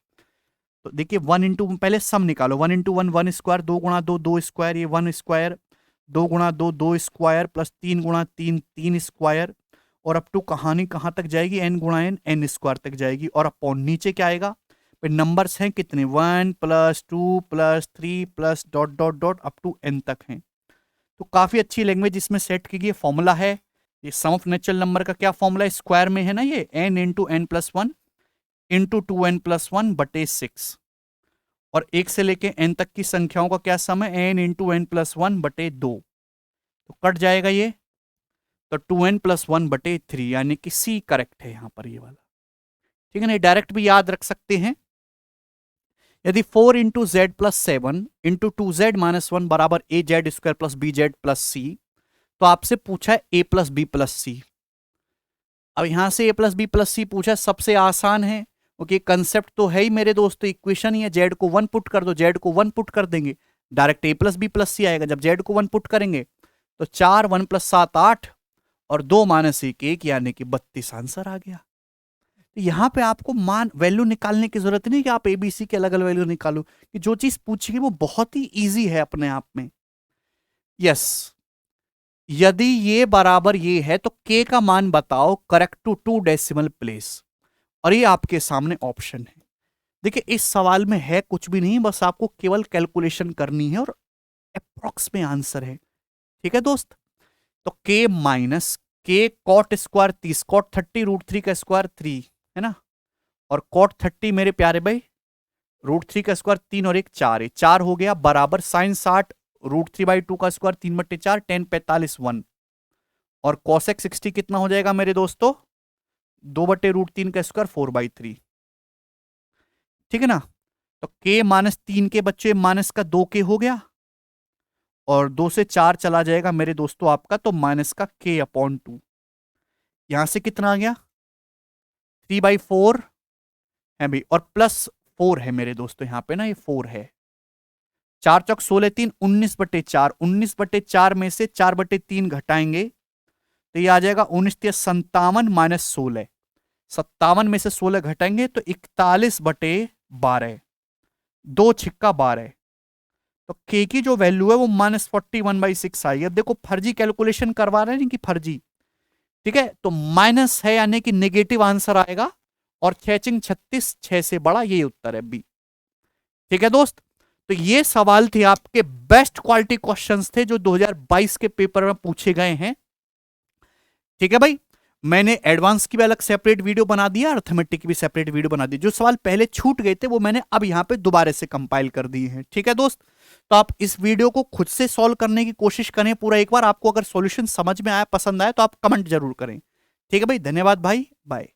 तो देखिए वन इंटू, पहले सम निकालो, one into one one square, दो गुणा दो दो स्क्वायर, ये वन स्क्वायर, दो गुणा दो दो स्क्वायर, प्लस तीन गुणा तीन तीन स्क्वायर, और अप टू कहानी कहाँ तक जाएगी, एन गुणा एन, एन स्क्वायर तक जाएगी। और अपॉन नीचे क्या आएगा, नंबर्स हैं कितने, one plus two plus three plus dot dot dot up to N तक हैं। तो काफी अच्छी लैंग्वेज इसमें सेट की गई। फॉर्मूला है ये सम ऑफ नेचुरल नंबर का, क्या फॉर्मूला, स्क्वायर में है ना ये, N into N plus one into two N plus one बटे सिक्स, और एक से लेके एन तक की संख्याओं का क्या सम है, N into N plus one बटे दो। तो कट जाएगा ये, तो टू एन प्लस वन बटे थ्री, यानी कि सी करेक्ट है यहां पर ये वाला, ठीक है ना। डायरेक्ट भी याद रख सकते हैं। यदि 4 into Z plus seven into two Z minus one बराबर A Z square plus B Z plus C, तो आपसे पूछा है A plus B plus C. अब यहां से A plus B plus C पूछा है, सबसे आसान है, क्योंकि कंसेप्ट तो है ही मेरे दोस्तों, इक्वेशन ही है, जेड को वन पुट कर दो, जेड को वन पुट कर देंगे, डायरेक्ट ए प्लस बी प्लस सी आएगा। जब जेड को वन पुट करेंगे तो चार, वन प्लस सात आठ, और दो माइनस एक एक, यानी कि 32 आंसर आ गया। यहां पे आपको मान वैल्यू निकालने की जरूरत नहीं कि आप एबीसी के अलग अलग वैल्यू निकालो, कि जो चीज पूछी गई वो बहुत ही इजी है अपने आप में। यस, यदि ये बराबर ये है तो के का मान बताओ correct to two decimal place, और ये आपके सामने ऑप्शन है। देखिए इस सवाल में है कुछ भी नहीं, बस आपको केवल कैलकुलेशन करनी है और अप्रॉक्स में आंसर है, ठीक है दोस्त। तो के माइनस के कॉट स्क्वायर 30, कॉट 30 रूट 3 का स्क्वायर 3 है ना, और कॉट 30 मेरे प्यारे भाई रूट 3 का स्क्वायर 3 और एक 4 है, 4 हो गया, बराबर साइन 60 रूट 3 बाई 2 का स्क्वायर 3 बट्टे 4, 10 45 1, और कॉसेक 60 कितना हो जाएगा मेरे दोस्तों, 2 बट्टे रूट 3 का स्क्वायर 4 बाई 3, ठीक है ना। तो के माइनस 3 के बच्चे माइनस का 2 के हो गया, और 2 से 4 चला जाएगा मेरे दोस्तों आपका, तो माइनस का के अपॉन 2, यहां से कितना आ गया 3/4 है भाई, और प्लस 4 है मेरे दोस्तों यहाँ पे ना, ये 4 है, 4 चौक 16 3 19/4, 19/4 में से 4/3 घटाएंगे तो ये आ जाएगा 19 माइनस 16, 57 में से 16 घटाएंगे तो 41/12, 2 छिक्का 12, तो के की जो वैल्यू है वो -41/6 आई। अब देखो फर्जी कैलकुलेशन करवा रहे हैं कि फर्जी, ठीक है, तो माइनस है यानी कि नेगेटिव आंसर आएगा, और 6 36, 6 से बड़ा, ये उत्तर है बी, ठीक है दोस्त। तो ये सवाल थे आपके बेस्ट क्वालिटी क्वेश्चंस थे जो 2022 के पेपर में पूछे गए हैं, ठीक है भाई। मैंने एडवांस की भी अलग सेपरेट वीडियो बना दिया, अर्थमेटिक की भी सेपरेट वीडियो बना दी, जो सवाल पहले छूट गए थे वो मैंने अब यहां पे दोबारा से कंपाइल कर दिए हैं, ठीक है दोस्त। तो आप इस वीडियो को खुद से सॉल्व करने की कोशिश करें पूरा एक बार, आपको अगर सॉल्यूशन समझ में आया, पसंद आया तो आप कमेंट जरूर करें, ठीक है भाई। धन्यवाद भाई, बाय।